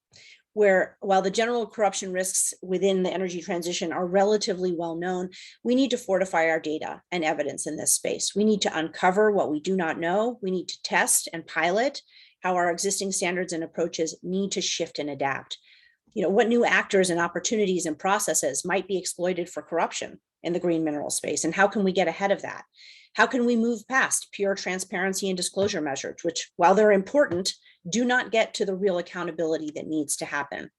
where while the general corruption risks within the energy transition are relatively well known, we need to fortify our data and evidence in this space. We need to uncover what we do not know. We need to test and pilot how our existing standards and approaches need to shift and adapt. What new actors and opportunities and processes might be exploited for corruption in the green mineral space, and how can we get ahead of that? How can we move past pure transparency and disclosure measures, which, while they're important, do not get to the real accountability that needs to happen?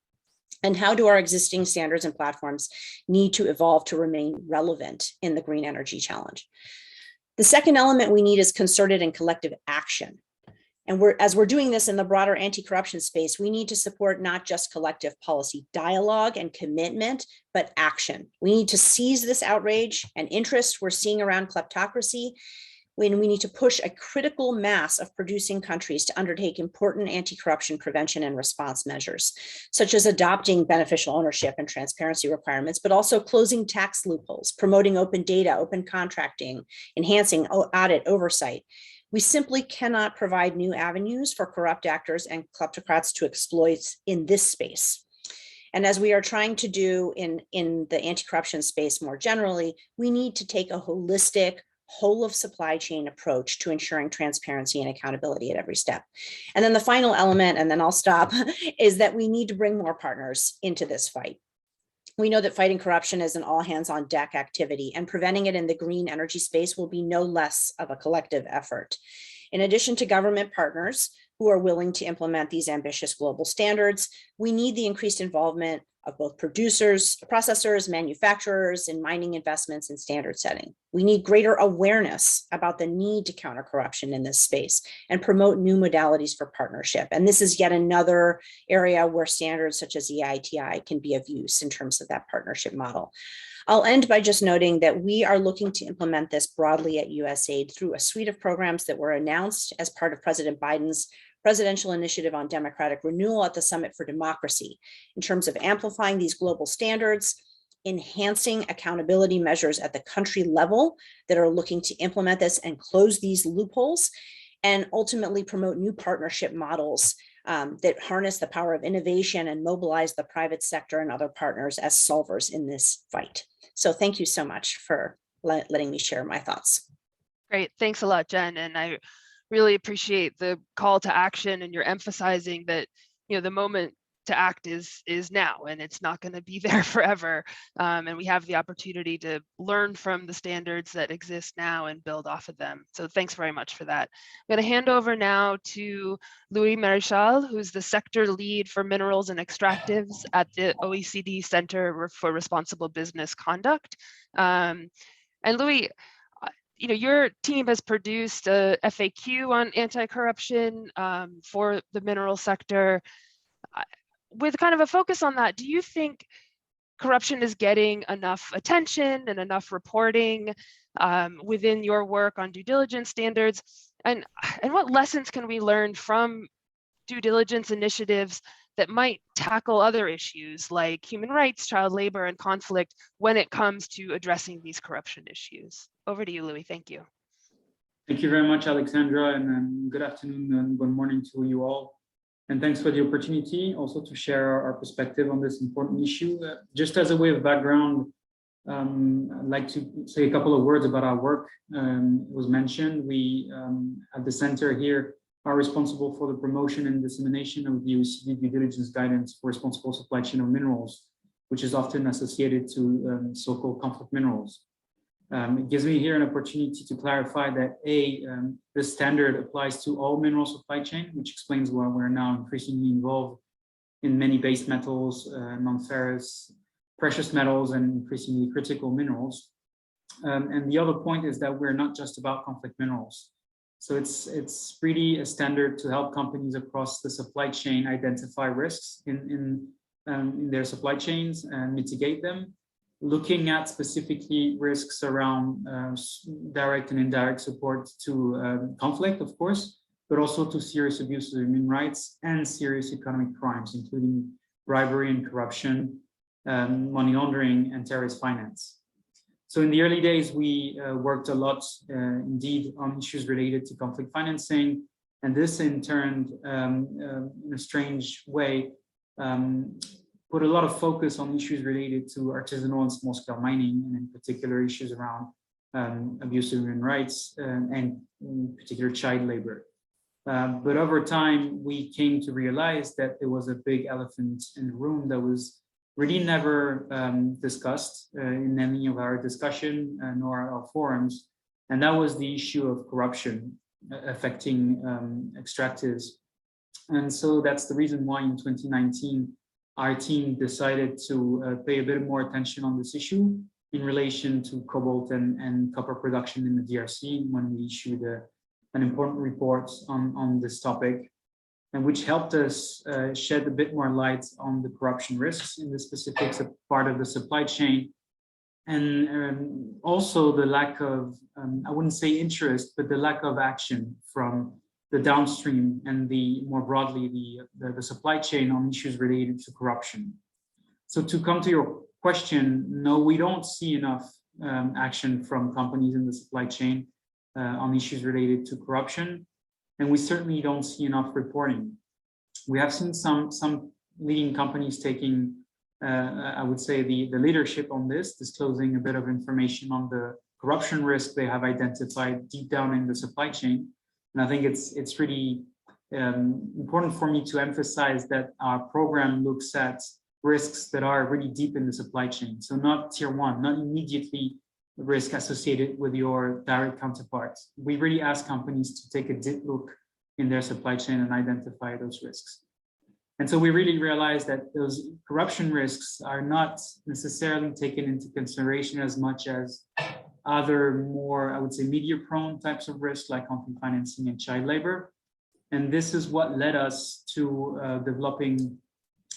And how do our existing standards and platforms need to evolve to remain relevant in the green energy challenge? The second element we need is concerted and collective action. And as we're doing this in the broader anti-corruption space, we need to support not just collective policy dialogue and commitment, but action. We need to seize this outrage and interest we're seeing around kleptocracy, when we need to push a critical mass of producing countries to undertake important anti-corruption prevention and response measures, such as adopting beneficial ownership and transparency requirements, but also closing tax loopholes, promoting open data, open contracting, enhancing audit oversight. We simply cannot provide new avenues for corrupt actors and kleptocrats to exploit in this space. And as we are trying to do in the anti-corruption space more generally, we need to take a holistic, whole of supply chain approach to ensuring transparency and accountability at every step. And then the final element, and then I'll stop, is that we need to bring more partners into this fight. We know that fighting corruption is an all hands on deck activity, and preventing it in the green energy space will be no less of a collective effort. In addition to government partners who are willing to implement these ambitious global standards, we need the increased involvement of both producers, processors, manufacturers, in mining investments and standard setting. We need greater awareness about the need to counter corruption in this space and promote new modalities for partnership. And this is yet another area where standards such as EITI can be of use in terms of that partnership model. I'll end by just noting that we are looking to implement this broadly at USAID through a suite of programs that were announced as part of President Biden's presidential initiative on democratic renewal at the Summit for Democracy, in terms of amplifying these global standards, enhancing accountability measures at the country level that are looking to implement this and close these loopholes, and ultimately promote new partnership models that harness the power of innovation and mobilize the private sector and other partners as solvers in this fight. So thank you so much for letting me share my thoughts. Great, thanks a lot, Jen. And I really appreciate the call to action, and you're emphasizing that the moment to act is now, and it's not going to be there forever. And we have the opportunity to learn from the standards that exist now and build off of them. So thanks very much for that. I'm going to hand over now to Louis Marichal, who's the sector lead for minerals and extractives at the OECD Center for Responsible Business Conduct. And Louis, your team has produced a FAQ on anti-corruption for the mineral sector. With kind of a focus on that, do you think corruption is getting enough attention and enough reporting within your work on due diligence standards? And what lessons can we learn from due diligence initiatives that might tackle other issues like human rights, child labor, and conflict when it comes to addressing these corruption issues? Over to you, Louis. Thank you. Thank you very much, Alexandra, and good afternoon and good morning to you all. And thanks for the opportunity also to share our perspective on this important issue. Just as a way of background, I'd like to say a couple of words about our work. It was mentioned, we at the center here are responsible for the promotion and dissemination of the OECD due diligence guidance for responsible supply chain of minerals, which is often associated to so-called conflict minerals. It gives me here an opportunity to clarify that this standard applies to all mineral supply chain, which explains why we're now increasingly involved in many base metals, non-ferrous, precious metals, and increasingly critical minerals. And the other point is that we're not just about conflict minerals. So it's really a standard to help companies across the supply chain identify risks in their supply chains and mitigate them, looking at specifically risks around direct and indirect support to conflict, of course, but also to serious abuses of human rights and serious economic crimes, including bribery and corruption, money laundering, and terrorist finance. So in the early days, we worked a lot indeed on issues related to conflict financing And this in turn, in a strange way, put a lot of focus on issues related to artisanal and small-scale mining, and in particular issues around abuse of human rights and in particular child labor. But over time, we came to realize that there was a big elephant in the room that was really never discussed in any of our discussion nor our forums, and that was the issue of corruption affecting extractives. And so that's the reason why in 2019, our team decided to pay a bit more attention on this issue in relation to cobalt and copper production in the DRC when we issued an important report on this topic, and which helped us shed a bit more light on the corruption risks in the specific part of the supply chain, and also the lack of, I wouldn't say interest, but the lack of action from the downstream and more broadly the supply chain on issues related to corruption. So to come to your question, no, we don't see enough action from companies in the supply chain on issues related to corruption, and we certainly don't see enough reporting. We have seen some leading companies taking, I would say, the leadership on this, disclosing a bit of information on the corruption risk they have identified deep down in the supply chain. And I think it's really important for me to emphasize that our program looks at risks that are really deep in the supply chain. So not tier one, not immediately the risk associated with your direct counterparts. We really ask companies to take a deep look in their supply chain and identify those risks. And so we really realized that those corruption risks are not necessarily taken into consideration as much as other more, I would say, media-prone types of risks like conflict financing and child labor. And this is what led us to developing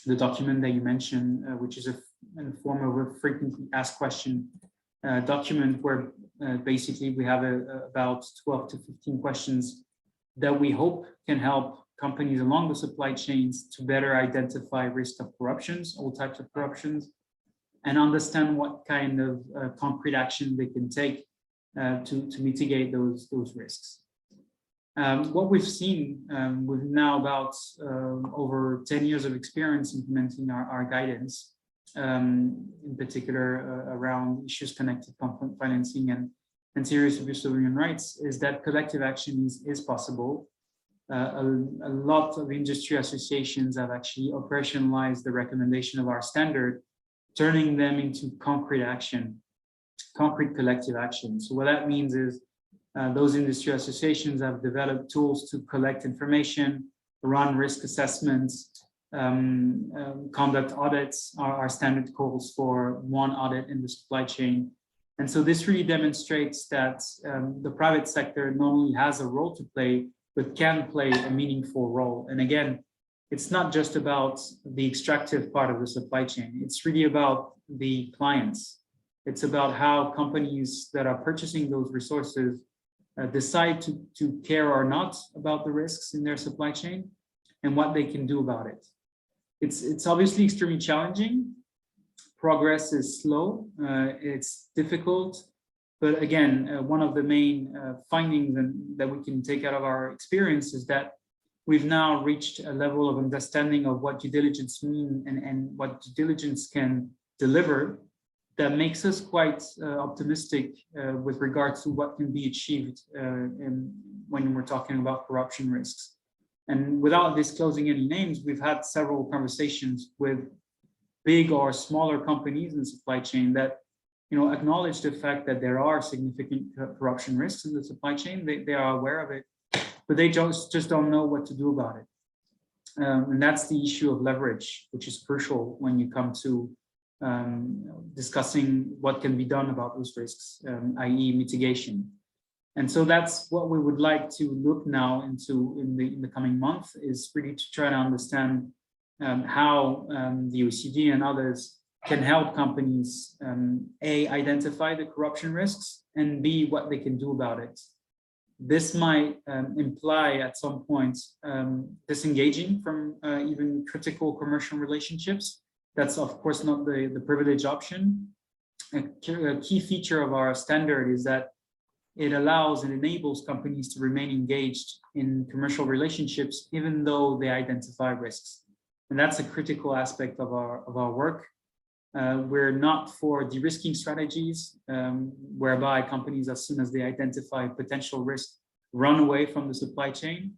the document that you mentioned, which is in the form of a frequently asked question document where basically we have about 12 to 15 questions that we hope can help companies along the supply chains to better identify risk of corruptions, all types of corruptions, and understand what kind of concrete action they can take to mitigate those risks. What we've seen with now about over 10 years of experience implementing our guidance, in particular around issues connected to conflict financing and serious abuse of human rights, is that collective action is possible. A lot of industry associations have actually operationalized the recommendation of our standard, turning them into concrete action, concrete collective action. So what that means is those industry associations have developed tools to collect information, run risk assessments, conduct audits. Our standard calls for one audit in the supply chain. And so this really demonstrates that the private sector not only has a role to play, but can play a meaningful role. And again, it's not just about the extractive part of the supply chain. It's really about the clients. It's about how companies that are purchasing those resources decide to care or not about the risks in their supply chain and what they can do about it. It's obviously extremely challenging. Progress is slow, it's difficult, but again, one of the main findings that we can take out of our experience is that we've now reached a level of understanding of what due diligence means and what due diligence can deliver that makes us quite optimistic with regards to what can be achieved when we're talking about corruption risks. And without disclosing any names, we've had several conversations with big or smaller companies in the supply chain that acknowledge the fact that there are significant corruption risks in the supply chain. They are aware of it, but they just don't know what to do about it. And that's the issue of leverage, which is crucial when you come to discussing what can be done about those risks, i.e. mitigation. And so that's what we would like to look now into in the coming month, is really to try to understand how the OECD and others can help companies, A, identify the corruption risks, and B, what they can do about it. This might imply at some point disengaging from even critical commercial relationships. That's of course not the privileged option. A key feature of our standard is that it allows and enables companies to remain engaged in commercial relationships, even though they identify risks. And that's a critical aspect of our work. We're not for de-risking strategies, whereby companies, as soon as they identify potential risk, run away from the supply chain.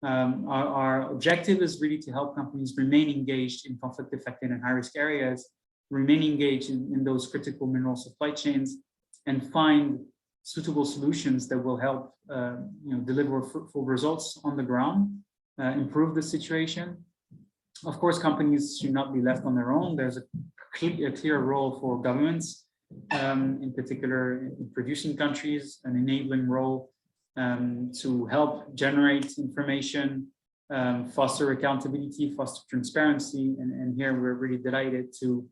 Our objective is really to help companies remain engaged in conflict-affected and high-risk areas, remain engaged in those critical mineral supply chains, and find suitable solutions that will help deliver fruitful results on the ground, improve the situation. Of course, companies should not be left on their own. There's a clear role for governments, in particular in producing countries, an enabling role to help generate information, foster accountability, foster transparency. And here we're really delighted to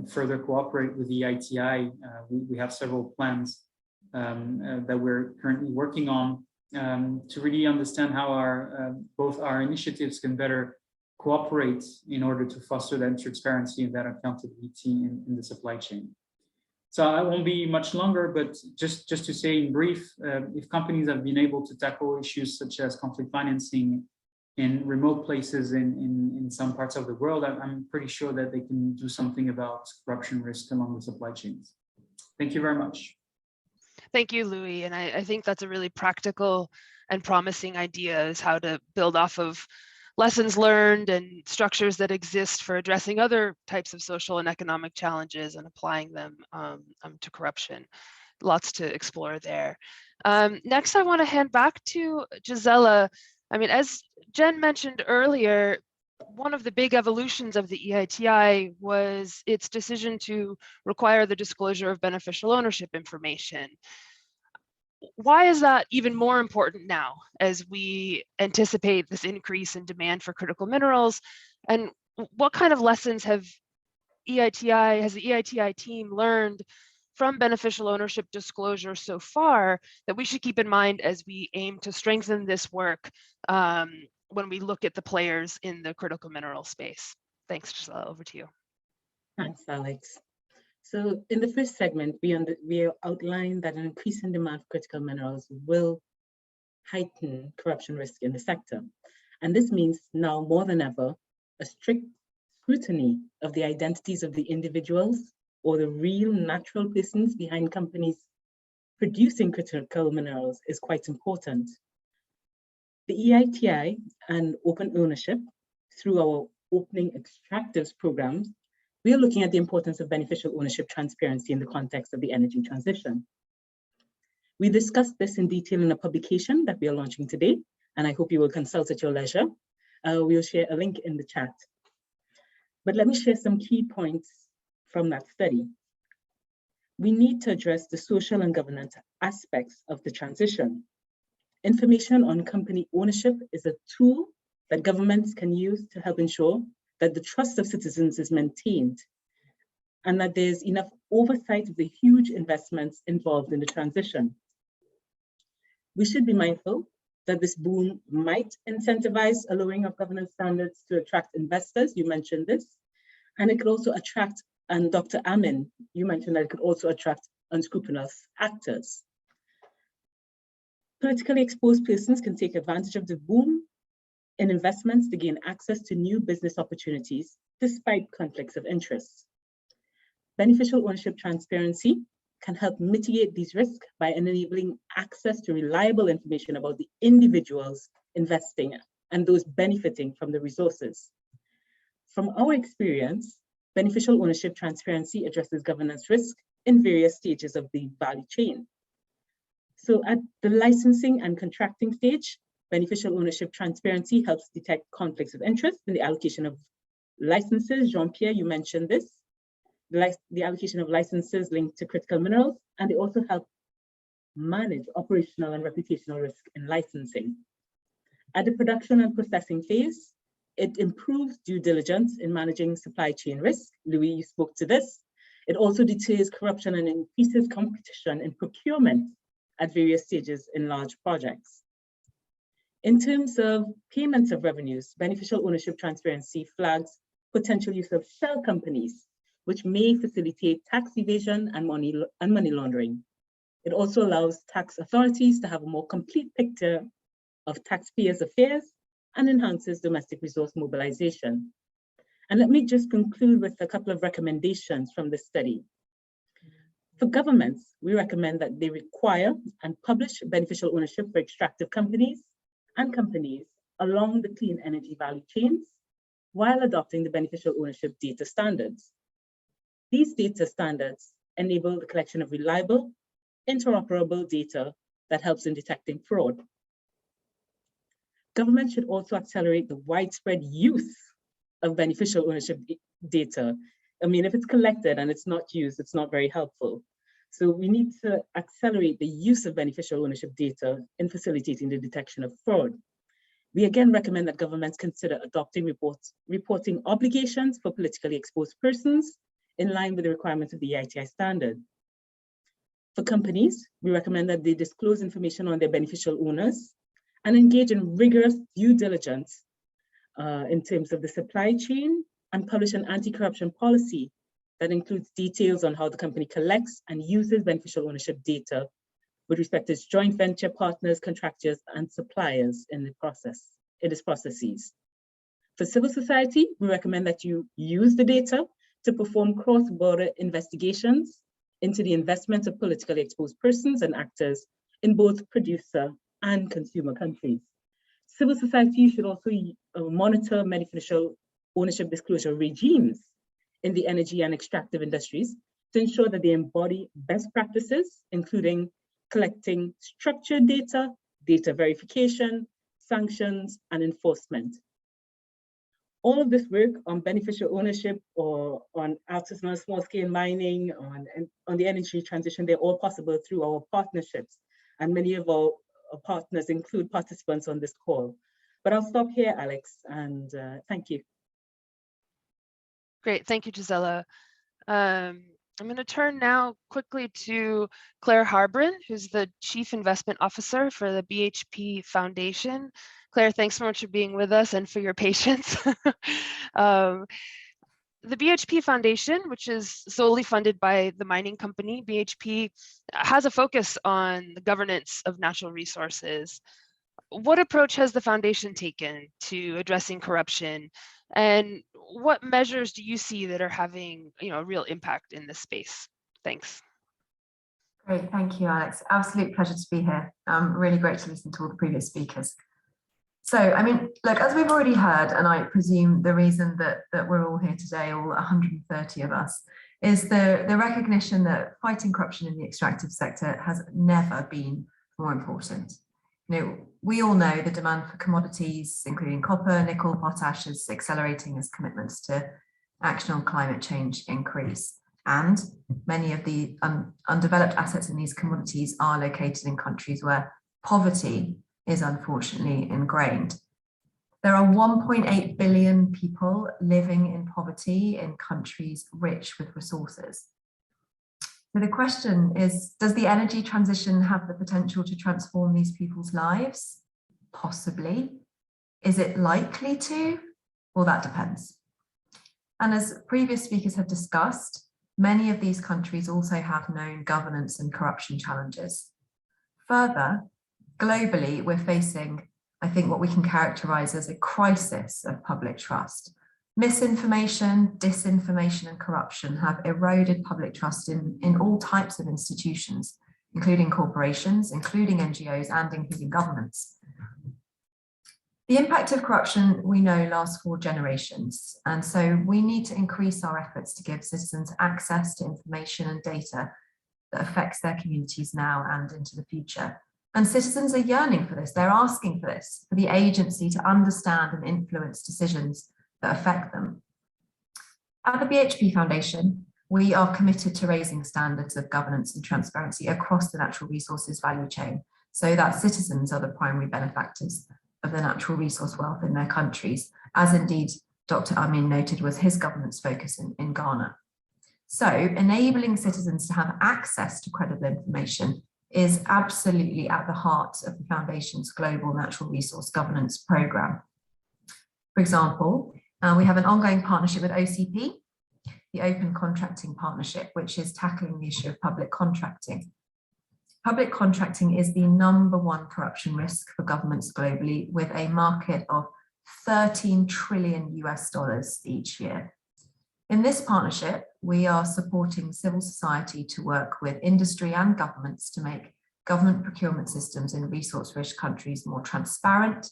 further cooperate with the Eiti. We have several plans that we're currently working on to really understand how both our initiatives can better cooperate in order to foster that transparency and that accountability in the supply chain. So I won't be much longer, but just to say in brief, if companies have been able to tackle issues such as conflict financing in remote places in some parts of the world, I'm pretty sure that they can do something about corruption risk along the supply chains. Thank you very much. Thank you, Louis. And I think that's a really practical and promising idea, is how to build off of lessons learned and structures that exist for addressing other types of social and economic challenges and applying them to corruption. Lots to explore there. Next, I want to hand back to Gisela. I mean, as Jen mentioned earlier, one of the big evolutions of the EITI was its decision to require the disclosure of beneficial ownership information. Why is that even more important now as we anticipate this increase in demand for critical minerals? And what kind of lessons has the EITI team learned from beneficial ownership disclosure so far that we should keep in mind as we aim to strengthen this work when we look at the players in the critical mineral space? Thanks, Gisela, over to you. Thanks, Alex. So in the first segment, we outlined that an increasing demand for critical minerals will heighten corruption risk in the sector. And this means now more than ever, a strict scrutiny of the identities of the individuals or the real natural persons behind companies producing critical minerals is quite important. The EITI and open ownership, through our opening extractives programs, we are looking at the importance of beneficial ownership transparency in the context of the energy transition. We discussed this in detail in a publication that we are launching today, and I hope you will consult at your leisure. We'll share a link in the chat. But let me share some key points from that study. We need to address the social and governance aspects of the transition. Information on company ownership is a tool that governments can use to help ensure that the trust of citizens is maintained and that there's enough oversight of the huge investments involved in the transition. We should be mindful that this boom might incentivize a lowering of governance standards to attract investors. You mentioned this, and it could also attract, and Dr. Amin, you mentioned that it could also attract unscrupulous actors. Politically exposed persons can take advantage of the boom in investments to gain access to new business opportunities despite conflicts of interest. Beneficial ownership transparency can help mitigate these risks by enabling access to reliable information about the individuals investing and those benefiting from the resources. From our experience, beneficial ownership transparency addresses governance risk in various stages of the value chain. So at the licensing and contracting stage, beneficial ownership transparency helps detect conflicts of interest in the allocation of licenses. Jean-Pierre, you mentioned this, the allocation of licenses linked to critical minerals, and they also help manage operational and reputational risk in licensing. At the production and processing phase, it improves due diligence in managing supply chain risk. Louis, you spoke to this. It also deters corruption and increases competition in procurement at various stages in large projects. In terms of payments of revenues, beneficial ownership transparency flags potential use of shell companies, which may facilitate tax evasion and money laundering. It also allows tax authorities to have a more complete picture of taxpayers' affairs and enhances domestic resource mobilization. And let me just conclude with a couple of recommendations from the study. For governments, we recommend that they require and publish beneficial ownership for extractive companies and companies along the clean energy value chains while adopting the beneficial ownership data standards. These data standards enable the collection of reliable, interoperable data that helps in detecting fraud. Government should also accelerate the widespread use of beneficial ownership data. I mean, if it's collected and it's not used, it's not very helpful. So we need to accelerate the use of beneficial ownership data in facilitating the detection of fraud. We again recommend that governments consider adopting reporting obligations for politically exposed persons in line with the requirements of the Eiti standard. For companies, we recommend that they disclose information on their beneficial owners and engage in rigorous due diligence in terms of the supply chain and publish an anti-corruption policy that includes details on how the company collects and uses beneficial ownership data with respect to its joint venture partners, contractors, and suppliers in its processes. For civil society, we recommend that you use the data to perform cross-border investigations into the investments of politically exposed persons and actors in both producer and consumer countries. Civil society should also monitor beneficial ownership disclosure regimes in the energy and extractive industries to ensure that they embody best practices, including collecting structured data, data verification, sanctions, and enforcement. All of this work on beneficial ownership or on artisanal small-scale mining, on the energy transition, they're all possible through our partnerships. And many of our partners include participants on this call. But I'll stop here, Alex, and thank you. Great, thank you, Gisela. I'm going to turn now quickly to Claire Harbron, who's the Chief Investment Officer for the BHP Foundation. Claire, thanks so much for being with us and for your patience. The BHP Foundation, which is solely funded by the mining company BHP, has a focus on the governance of natural resources. What approach has the foundation taken to addressing corruption, and what measures do you see that are having a real impact in this space? Thanks. Great, thank you, Alex. Absolute pleasure to be here. Really great to listen to all the previous speakers. So, I mean, look, as we've already heard, and I presume the reason that we're all here today, all 130 of us, is the recognition that fighting corruption in the extractive sector has never been more important. We all know the demand for commodities, including copper, nickel, potash, is accelerating as commitments to action on climate change increase. And many of the undeveloped assets in these commodities are located in countries where poverty is unfortunately ingrained. There are 1.8 billion people living in poverty in countries rich with resources. So the question is, does the energy transition have the potential to transform these people's lives? Possibly. Is it likely to? Well, that depends. And as previous speakers have discussed, many of these countries also have known governance and corruption challenges. Further, globally, we're facing, I think, what we can characterize as a crisis of public trust. Misinformation, disinformation, and corruption have eroded public trust in all types of institutions, including corporations, including NGOs, and including governments. The impact of corruption, we know, lasts for generations, and so we need to increase our efforts to give citizens access to information and data that affects their communities now and into the future. And citizens are yearning for this. They're asking for this, for the agency to understand and influence decisions that affect them. At the BHP Foundation, we are committed to raising standards of governance and transparency across the natural resources value chain, so that citizens are the primary benefactors of the natural resource wealth in their countries, as indeed Dr. Amin noted was his government's focus in Ghana. So enabling citizens to have access to credible information is absolutely at the heart of the Foundation's global natural resource governance program. For example, we have an ongoing partnership with OCP, the Open Contracting Partnership, which is tackling the issue of public contracting. public contracting is the #1 corruption risk for governments globally, with a market of $13 trillion each year. In this partnership, we are supporting civil society to work with industry and governments to make government procurement systems in resource-rich countries more transparent,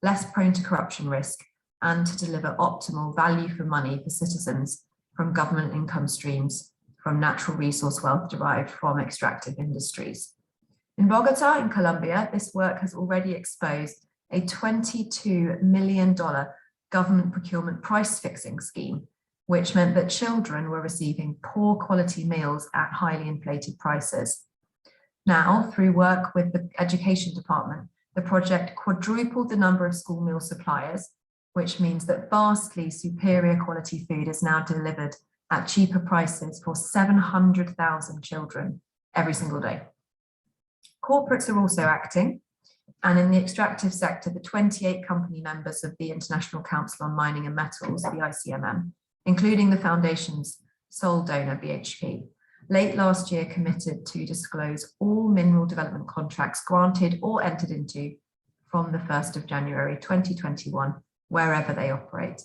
less prone to corruption risk, and to deliver optimal value for money for citizens from government income streams from natural resource wealth derived from extractive industries. In Bogota, in Colombia, this work has already exposed a $22 million government procurement price fixing scheme, which meant that children were receiving poor quality meals at highly inflated prices. Now, through work with the education department, the project quadrupled the number of school meal suppliers, which means that vastly superior quality food is now delivered at cheaper prices for 700,000 children every single day. Corporates are also acting, and in the extractive sector, the 28 company members of the International Council on Mining and Metals, the ICMM, including the foundation's sole donor, BHP, late last year committed to disclose all mineral development contracts granted or entered into from the 1st of January 2021, wherever they operate.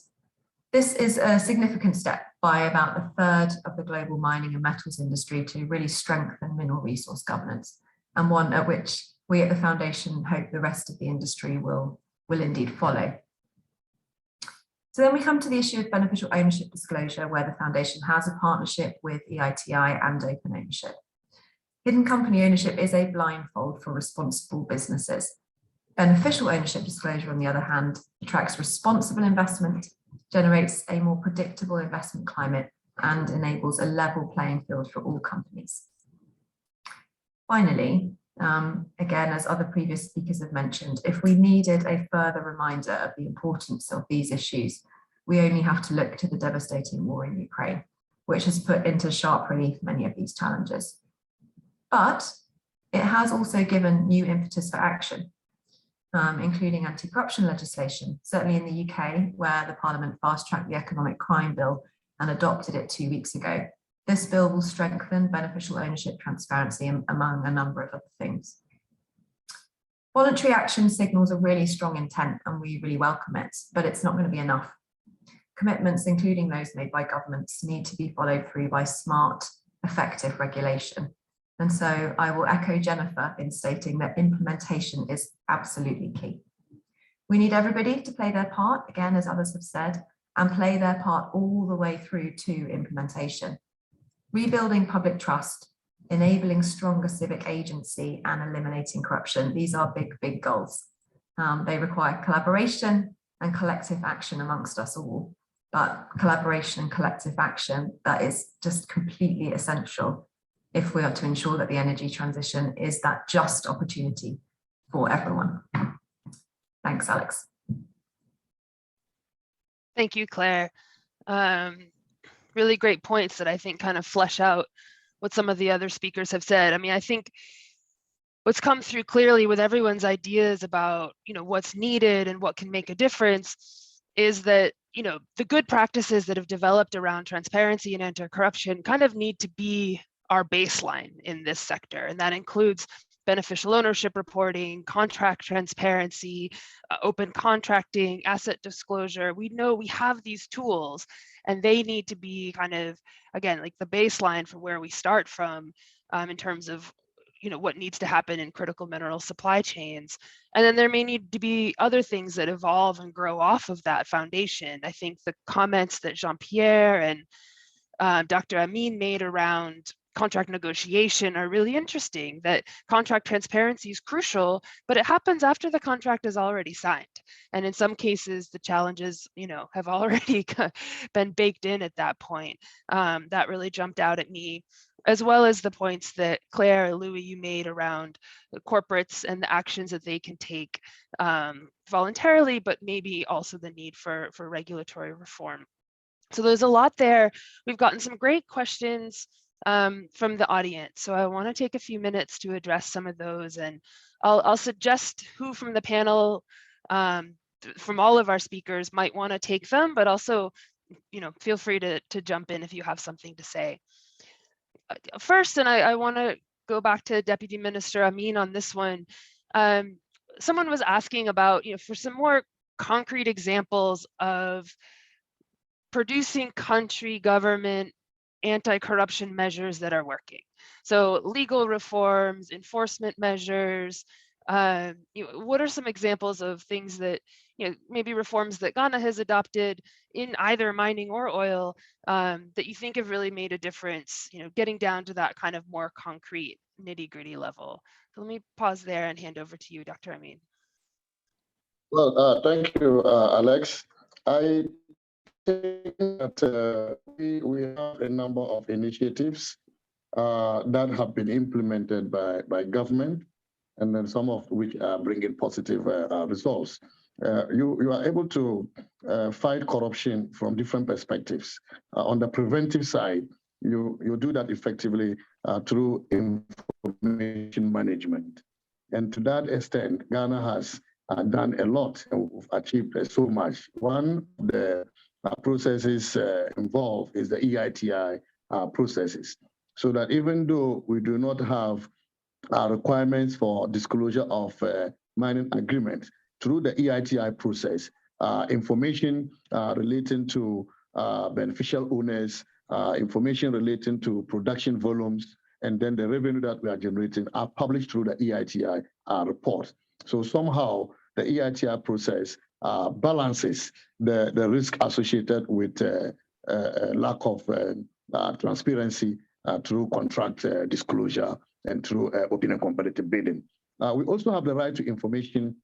This is a significant step by about a third of the global mining and metals industry to really strengthen mineral resource governance, and one at which we at the Foundation hope the rest of the industry will indeed follow. So then we come to the issue of beneficial ownership disclosure, where the Foundation has a partnership with EITI and Open Ownership. Hidden company ownership is a blindfold for responsible businesses. Beneficial ownership disclosure, on the other hand, attracts responsible investment, generates a more predictable investment climate, and enables a level playing field for all companies. Finally, again, as other previous speakers have mentioned, if we needed a further reminder of the importance of these issues, we only have to look to the devastating war in Ukraine, which has put into sharp relief many of these challenges. But it has also given new impetus for action, including anti-corruption legislation, certainly in the UK, where the Parliament fast-tracked the Economic Crime Bill and adopted it 2 weeks ago. This bill will strengthen beneficial ownership transparency, among a number of other things. Voluntary action signals a really strong intent, and we really welcome it, but it's not going to be enough. Commitments, including those made by governments, need to be followed through by smart, effective regulation. And so I will echo Jennifer in stating that implementation is absolutely key. We need everybody to play their part, again, as others have said, and play their part all the way through to implementation. Rebuilding public trust, enabling stronger civic agency, and eliminating corruption. These are big, big goals. They require collaboration and collective action amongst us all. But collaboration and collective action, that is just completely essential if we are to ensure that the energy transition is that just opportunity for everyone. Thanks, Alex. Thank you, Claire. Really great points that I think kind of flesh out what some of the other speakers have said. I mean, I think what's come through clearly with everyone's ideas about, what's needed and what can make a difference is that, the good practices that have developed around transparency and anti-corruption kind of need to be our baseline in this sector. And that includes beneficial ownership reporting, contract transparency, open contracting, asset disclosure. We know we have these tools and they need to be kind of, again, like the baseline for where we start from in terms of, what needs to happen in critical mineral supply chains. And then there may need to be other things that evolve and grow off of that foundation. I think the comments that Jean-Pierre and Dr. Amin made around contract negotiation are really interesting, that contract transparency is crucial, but it happens after the contract is already signed. And in some cases, the challenges, have already been baked in at that point. That really jumped out at me, as well as the points that Claire and Louis, you made around the corporates and the actions that they can take voluntarily, but maybe also the need for regulatory reform. So there's a lot there. We've gotten some great questions from the audience. So I want to take a few minutes to address some of those, and I'll suggest who from the panel, from all of our speakers, might want to take them, but also, feel free to jump in if you have something to say. First, and I want to go back to Deputy Minister Amin on this one. Someone was asking about, for some more concrete examples of producing country government anti-corruption measures that are working. So legal reforms, enforcement measures, what are some examples of things that, maybe reforms that Ghana has adopted in either mining or oil that you think have really made a difference, getting down to that kind of more concrete nitty-gritty level. So let me pause there and hand over to you, Dr. Amin. Well, thank you, Alex. I think that we have a number of initiatives that have been implemented by government, and then some of which are bringing positive results. You are able to fight corruption from different perspectives. On the preventive side, you do that effectively through information management. And to that extent, Ghana has done a lot and achieved so much. One of the processes involved is the EITI processes, so that even though we do not have requirements for disclosure of mining agreements, through the EITI process, information relating to beneficial owners, information relating to production volumes, and then the revenue that we are generating are published through the EITI report. So somehow the EITI process balances the risk associated with lack of transparency through contract disclosure and through open and competitive bidding. We also have the right to information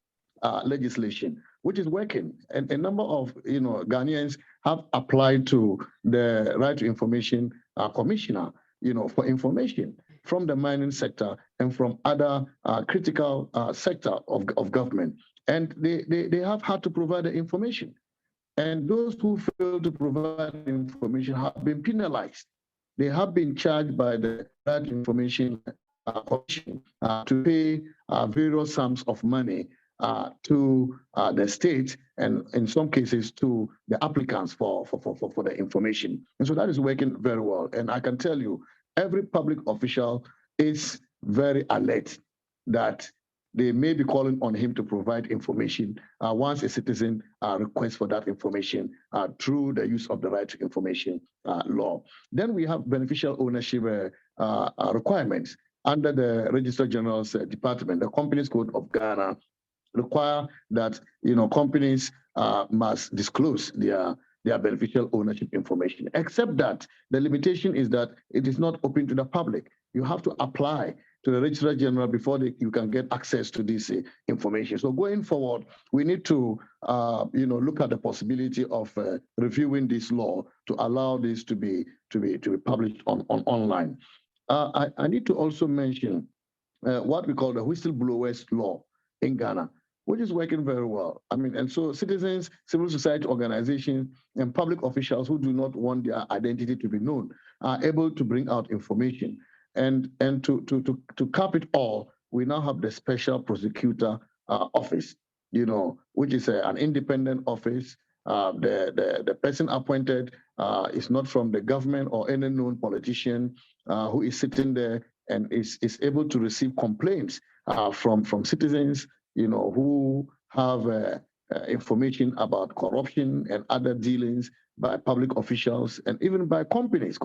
legislation, which is working. And a number of Ghanaians have applied to the Right to Information Commissioner, for information from the mining sector and from other critical sector of government. And they have had to provide the information. And those who fail to provide information have been penalized. They have been charged by the Right to Information Commission to pay various sums of money to the state, and in some cases to the applicants for the information. And so that is working very well. And I can tell you, every public official is very alert that they may be calling on him to provide information once a citizen requests for that information through the use of the Right to Information law. Then we have beneficial ownership requirements under the Registrar General's Department. The Companies Code of Ghana require that companies must disclose their beneficial ownership information, except that the limitation is that it is not open to the public. You have to apply to the Registrar General before you can get access to this information. So going forward, we need to look at the possibility of reviewing this law to allow this to be published on online. I need to also mention what we call the whistleblowers law in Ghana, which is working very well. And so citizens, civil society organizations, and public officials who do not want their identity to be known are able to bring out information. And to cap it all, we now have the Special Prosecutor Office, which is an independent office. The person appointed is not from the government or any known politician who is sitting there and is able to receive complaints from citizens, who have information about corruption and other dealings by public officials and even by companies,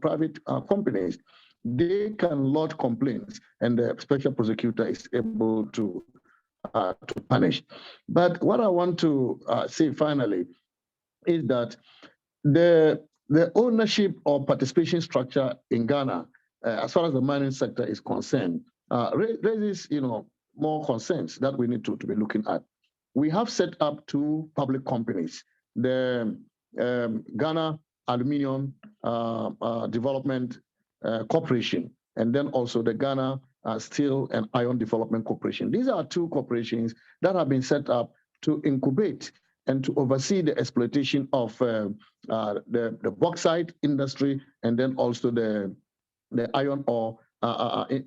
private companies. They can lodge complaints, and the special prosecutor is able to punish. But what I want to say finally is that the ownership or participation structure in Ghana, as far as the mining sector is concerned, raises more concerns that we need to be looking at. We have set up two public companies, the Ghana Aluminium Development Corporation, and then also the Ghana Steel and Iron Development Corporation. These are two corporations that have been set up to incubate and to oversee the exploitation of the bauxite industry and then also the iron ore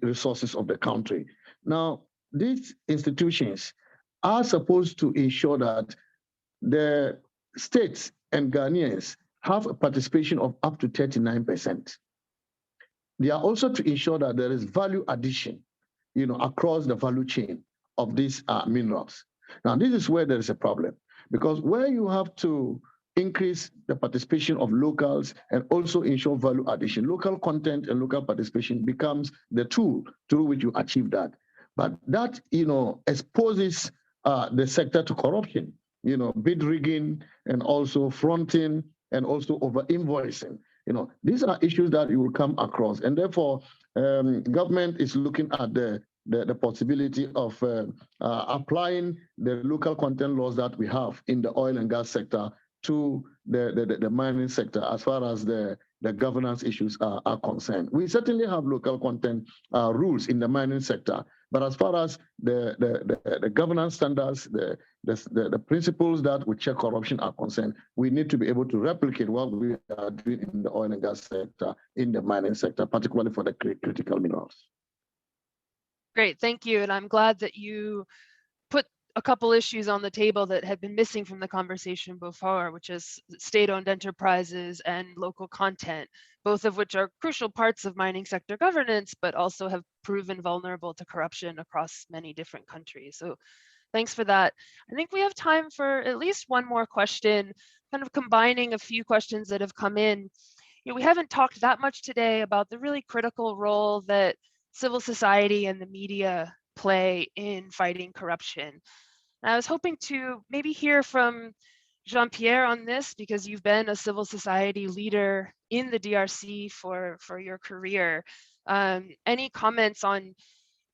resources of the country. Now, these institutions are supposed to ensure that the states and Ghanaians have a participation of up to 39%. they are also to ensure that there is value addition, across the value chain of these minerals. Now, this is where there is a problem, because where you have to increase the participation of locals and also ensure value addition, local content and local participation becomes the tool through which you achieve that. But that, exposes the sector to corruption, bid rigging and also fronting and also over invoicing. These are issues that you will come across, and therefore government is looking at the possibility of applying the local content laws that we have in the oil and gas sector to the mining sector as far as the governance issues are concerned. We certainly have local content rules in the mining sector, but as far as the governance standards, the principles that would check corruption are concerned, we need to be able to replicate what we are doing in the oil and gas sector, in the mining sector, particularly for the critical minerals. Great, thank you. And I'm glad that you put a couple issues on the table that had been missing from the conversation before, which is state-owned enterprises and local content, both of which are crucial parts of mining sector governance, but also have proven vulnerable to corruption across many different countries. So thanks for that. I think we have time for at least one more question, kind of combining a few questions that have come in. We haven't talked that much today about the really critical role that civil society and the media play in fighting corruption. And I was hoping to maybe hear from Jean-Pierre on this, because you've been a civil society leader in the DRC for your career. Any comments on,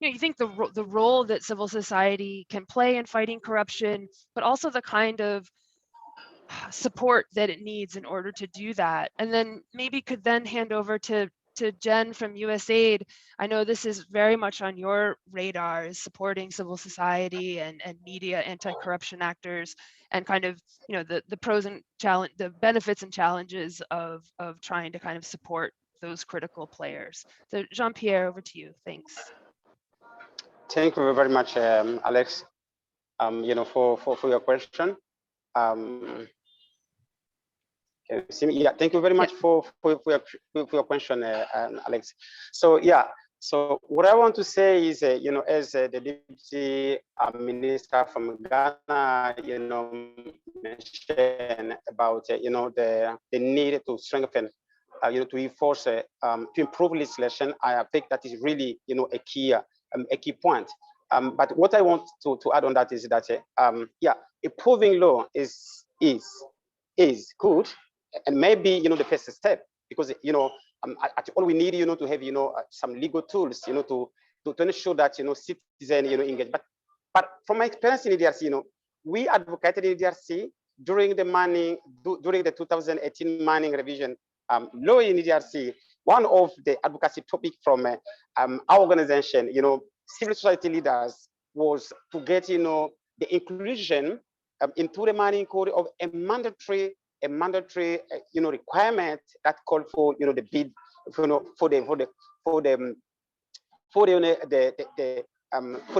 you think the role that civil society can play in fighting corruption, but also the kind of support that it needs in order to do that? And then maybe could then hand over to Jen from USAID. I know this is very much on your radar, is supporting civil society and media, anti-corruption actors, and kind of, the pros and the benefits and challenges of trying to kind of support those critical players. So Jean-Pierre, over to you. Thanks. Thank you very much, Alex, for your question. Yeah, thank you very much for your question, Alex. So yeah, so what I want to say is, as the Deputy Minister from Ghana, mentioned about, the need to strengthen, to enforce, to improve legislation. I think that is really, a key point. But what I want to add on that is that, yeah, improving law is good. And maybe, the first step, because, all we need, to have, some legal tools, to ensure that, citizens, engage. But from my experience in the DRC, we advocated in the DRC during the 2018 mining revision law in the DRC. One of the advocacy topics from our organization, civil society leaders, was to get, the inclusion into the mining code of a mandatory requirement that called for, the bid, for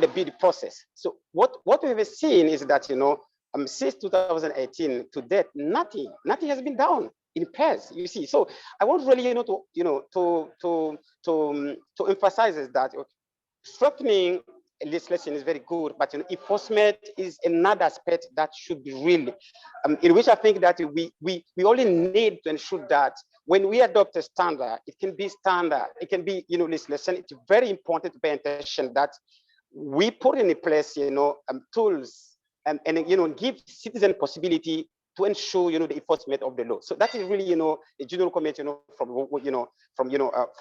the bid process. So what we have seen is that, since 2018 to date, nothing has been done in pairs. You see, so I want really, to emphasize is that strengthening legislation is very good, but enforcement is another aspect that should be really, in which I think that we only need to ensure that when we adopt a standard, it can be standard, it can be, legislation. It's very important to pay attention that we put in place, tools and give citizen possibility to ensure, the enforcement of the law. So that is really, a general comment, from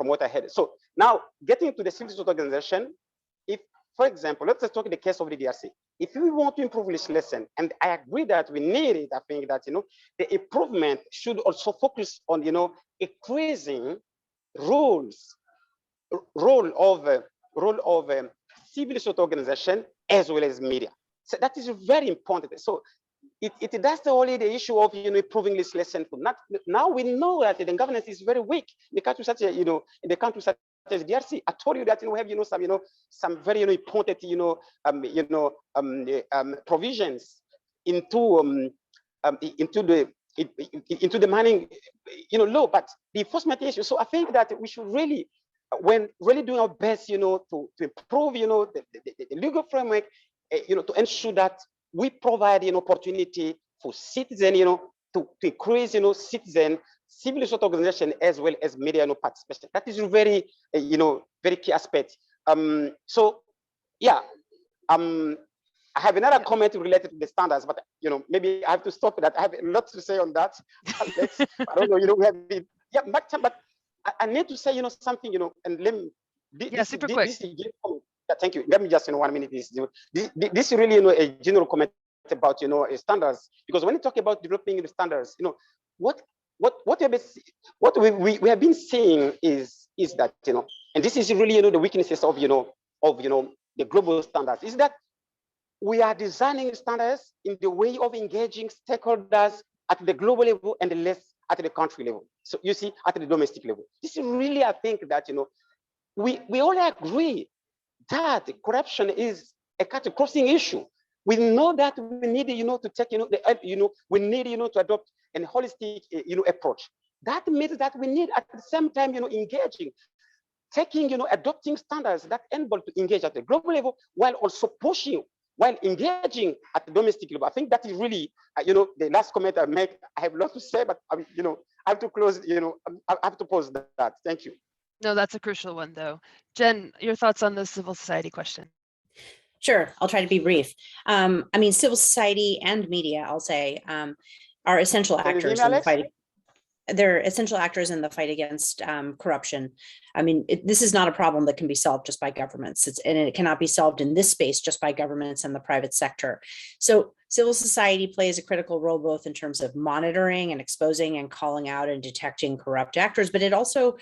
what I heard. So now getting into the civil society organization, if, for example, let's just talk in the case of the DRC. If we want to improve legislation, and I agree that we need it, I think that, the improvement should also focus on, increasing role of civil society organization as well as media. So that is very important. So that's only the issue of, improving legislation. Now we know that the governance is very weak in the country such as, in the country such as DRC. I told you that we have some very important provisions into the mining law, but the enforcement issue. So I think that we should really when really doing our best, to improve, the legal framework, to ensure that we provide an opportunity for citizens, to increase, citizen, civil society organization as well as media, participation. That is very, very key aspect. So, yeah, I have another comment related to the standards, but maybe I have to stop that. I have a lot to say on that. I don't know, we have much time, but I need to say, something, and let me. Super quick. Thank you. Let me just, 1 minute. This is really, a general comment about, standards, because when you talk about developing the standards, what we have been saying is that, and this is really, the weaknesses of, the global standards, is that we are designing standards in the way of engaging stakeholders at the global level and less at the country level. So you see, at the domestic level. This is really, I think that, we all agree that corruption is a crossing issue. We know that we need, to take, we need, to adopt a holistic, approach. That means that we need at the same time, engaging, taking, adopting standards that enable to engage at the global level while also pushing, while engaging at the domestic level. I think that is really, the last comment I make. I have a lot to say, but I have to close. I have to pause that. Thank you. No, that's a crucial one, though. Jen, your thoughts on the civil society question? Sure, I'll try to be brief. I mean, civil society and media, I'll say, are essential actors in the fight. They're essential actors in the fight against corruption. I mean, this is not a problem that can be solved just by governments, and it cannot be solved in this space just by governments and the private sector. So civil society plays a critical role both in terms of monitoring and exposing and calling out and detecting corrupt actors, but it also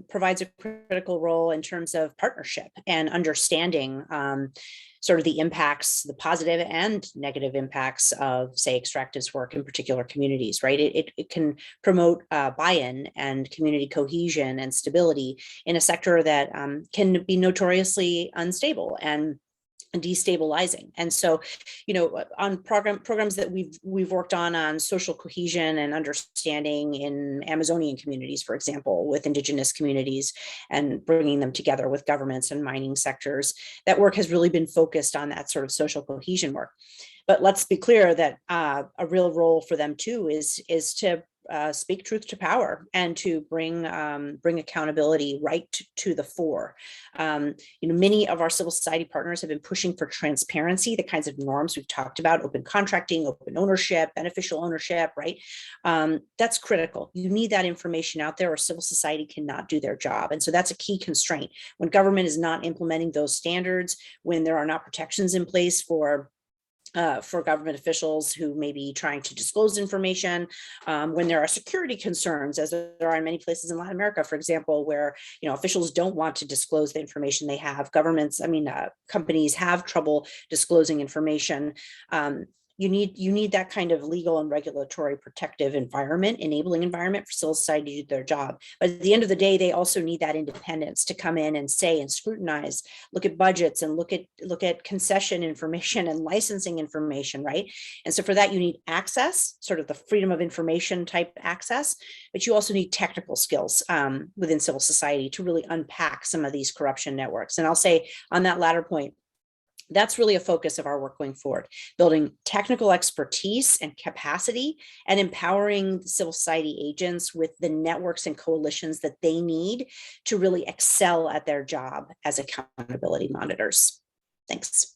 provides a critical role in terms of partnership and understanding sort of the impacts, the positive and negative impacts of, say, extractivist work in particular communities, right? It can promote buy-in and community cohesion and stability in a sector that can be notoriously unstable and destabilizing. And so, on programs that we've worked on social cohesion and understanding in Amazonian communities, for example, with indigenous communities and bringing them together with governments and mining sectors, that work has really been focused on that sort of social cohesion work. But let's be clear that a real role for them too is to speak truth to power and to bring accountability right to the fore. Many of our civil society partners have been pushing for transparency, the kinds of norms we've talked about, open contracting, open ownership, beneficial ownership, right? That's critical. You need that information out there or civil society cannot do their job. And so that's a key constraint. When government is not implementing those standards, when there are not protections in place for government officials who may be trying to disclose information, when there are security concerns, as there are in many places in Latin America, for example, where officials don't want to disclose the information they have. Companies have trouble disclosing information. You need that kind of legal and regulatory protective environment, enabling environment for civil society to do their job. But at the end of the day, they also need that independence to come in and say and scrutinize, look at budgets and look at concession information and licensing information, right? And so for that, you need access, sort of the freedom of information type access, but you also need technical skills within civil society to really unpack some of these corruption networks. And I'll say on that latter point, that's really a focus of our work going forward, building technical expertise and capacity and empowering civil society agents with the networks and coalitions that they need to really excel at their job as accountability monitors. Thanks.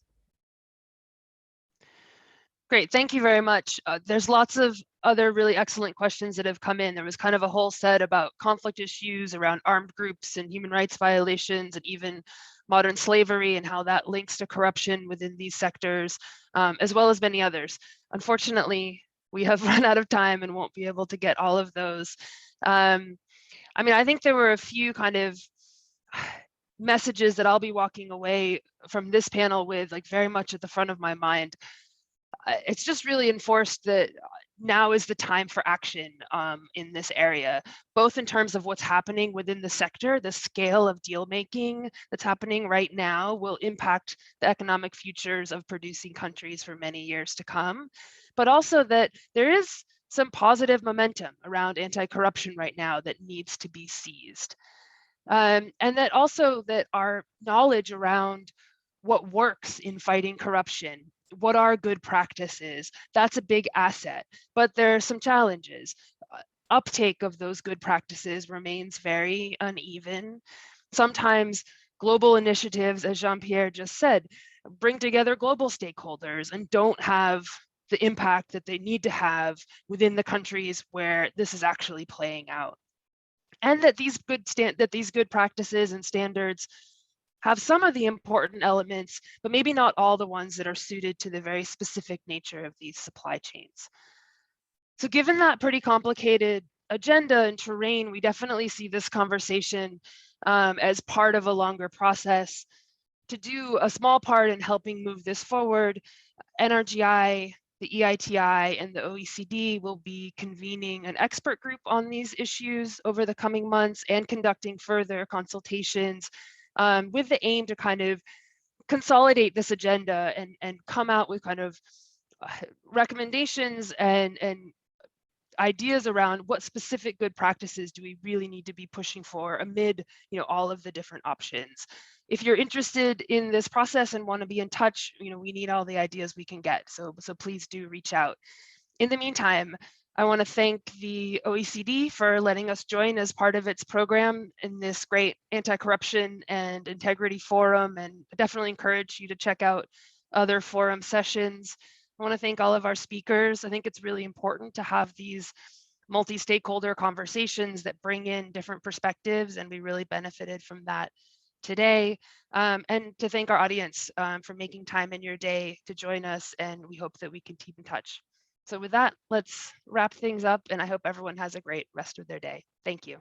Great, thank you very much. There's lots of other really excellent questions that have come in. There was kind of a whole set about conflict issues around armed groups and human rights violations and even modern slavery and how that links to corruption within these sectors, as well as many others. Unfortunately, we have run out of time and won't be able to get all of those. I think there were a few kind of messages that I'll be walking away from this panel with, like very much at the front of my mind. It's just really enforced that now is the time for action in this area, both in terms of what's happening within the sector. The scale of deal making that's happening right now will impact the economic futures of producing countries for many years to come, but also that there is some positive momentum around anti-corruption right now that needs to be seized. And that also that our knowledge around what works in fighting corruption, what are good practices, that's a big asset, but there are some challenges. Uptake of those good practices remains very uneven. Sometimes global initiatives, as Jean-Pierre just said, bring together global stakeholders and don't have the impact that they need to have within the countries where this is actually playing out. And that these good practices and standards have some of the important elements, but maybe not all the ones that are suited to the very specific nature of these supply chains. So given that pretty complicated agenda and terrain, we definitely see this conversation as part of a longer process. To do a small part in helping move this forward, NRGI, the EITI, and the OECD will be convening an expert group on these issues over the coming months and conducting further consultations with the aim to kind of consolidate this agenda and come out with kind of recommendations and ideas around what specific good practices do we really need to be pushing for amid all of the different options. If you're interested in this process and want to be in touch, we need all the ideas we can get. So please do reach out. In the meantime, I want to thank the OECD for letting us join as part of its program in this great anti-corruption and integrity forum, and definitely encourage you to check out other forum sessions. I want to thank all of our speakers. I think it's really important to have these multi-stakeholder conversations that bring in different perspectives, and we really benefited from that today. And to thank our audience for making time in your day to join us, and we hope that we can keep in touch. So with that, let's wrap things up, and I hope everyone has a great rest of their day. Thank you.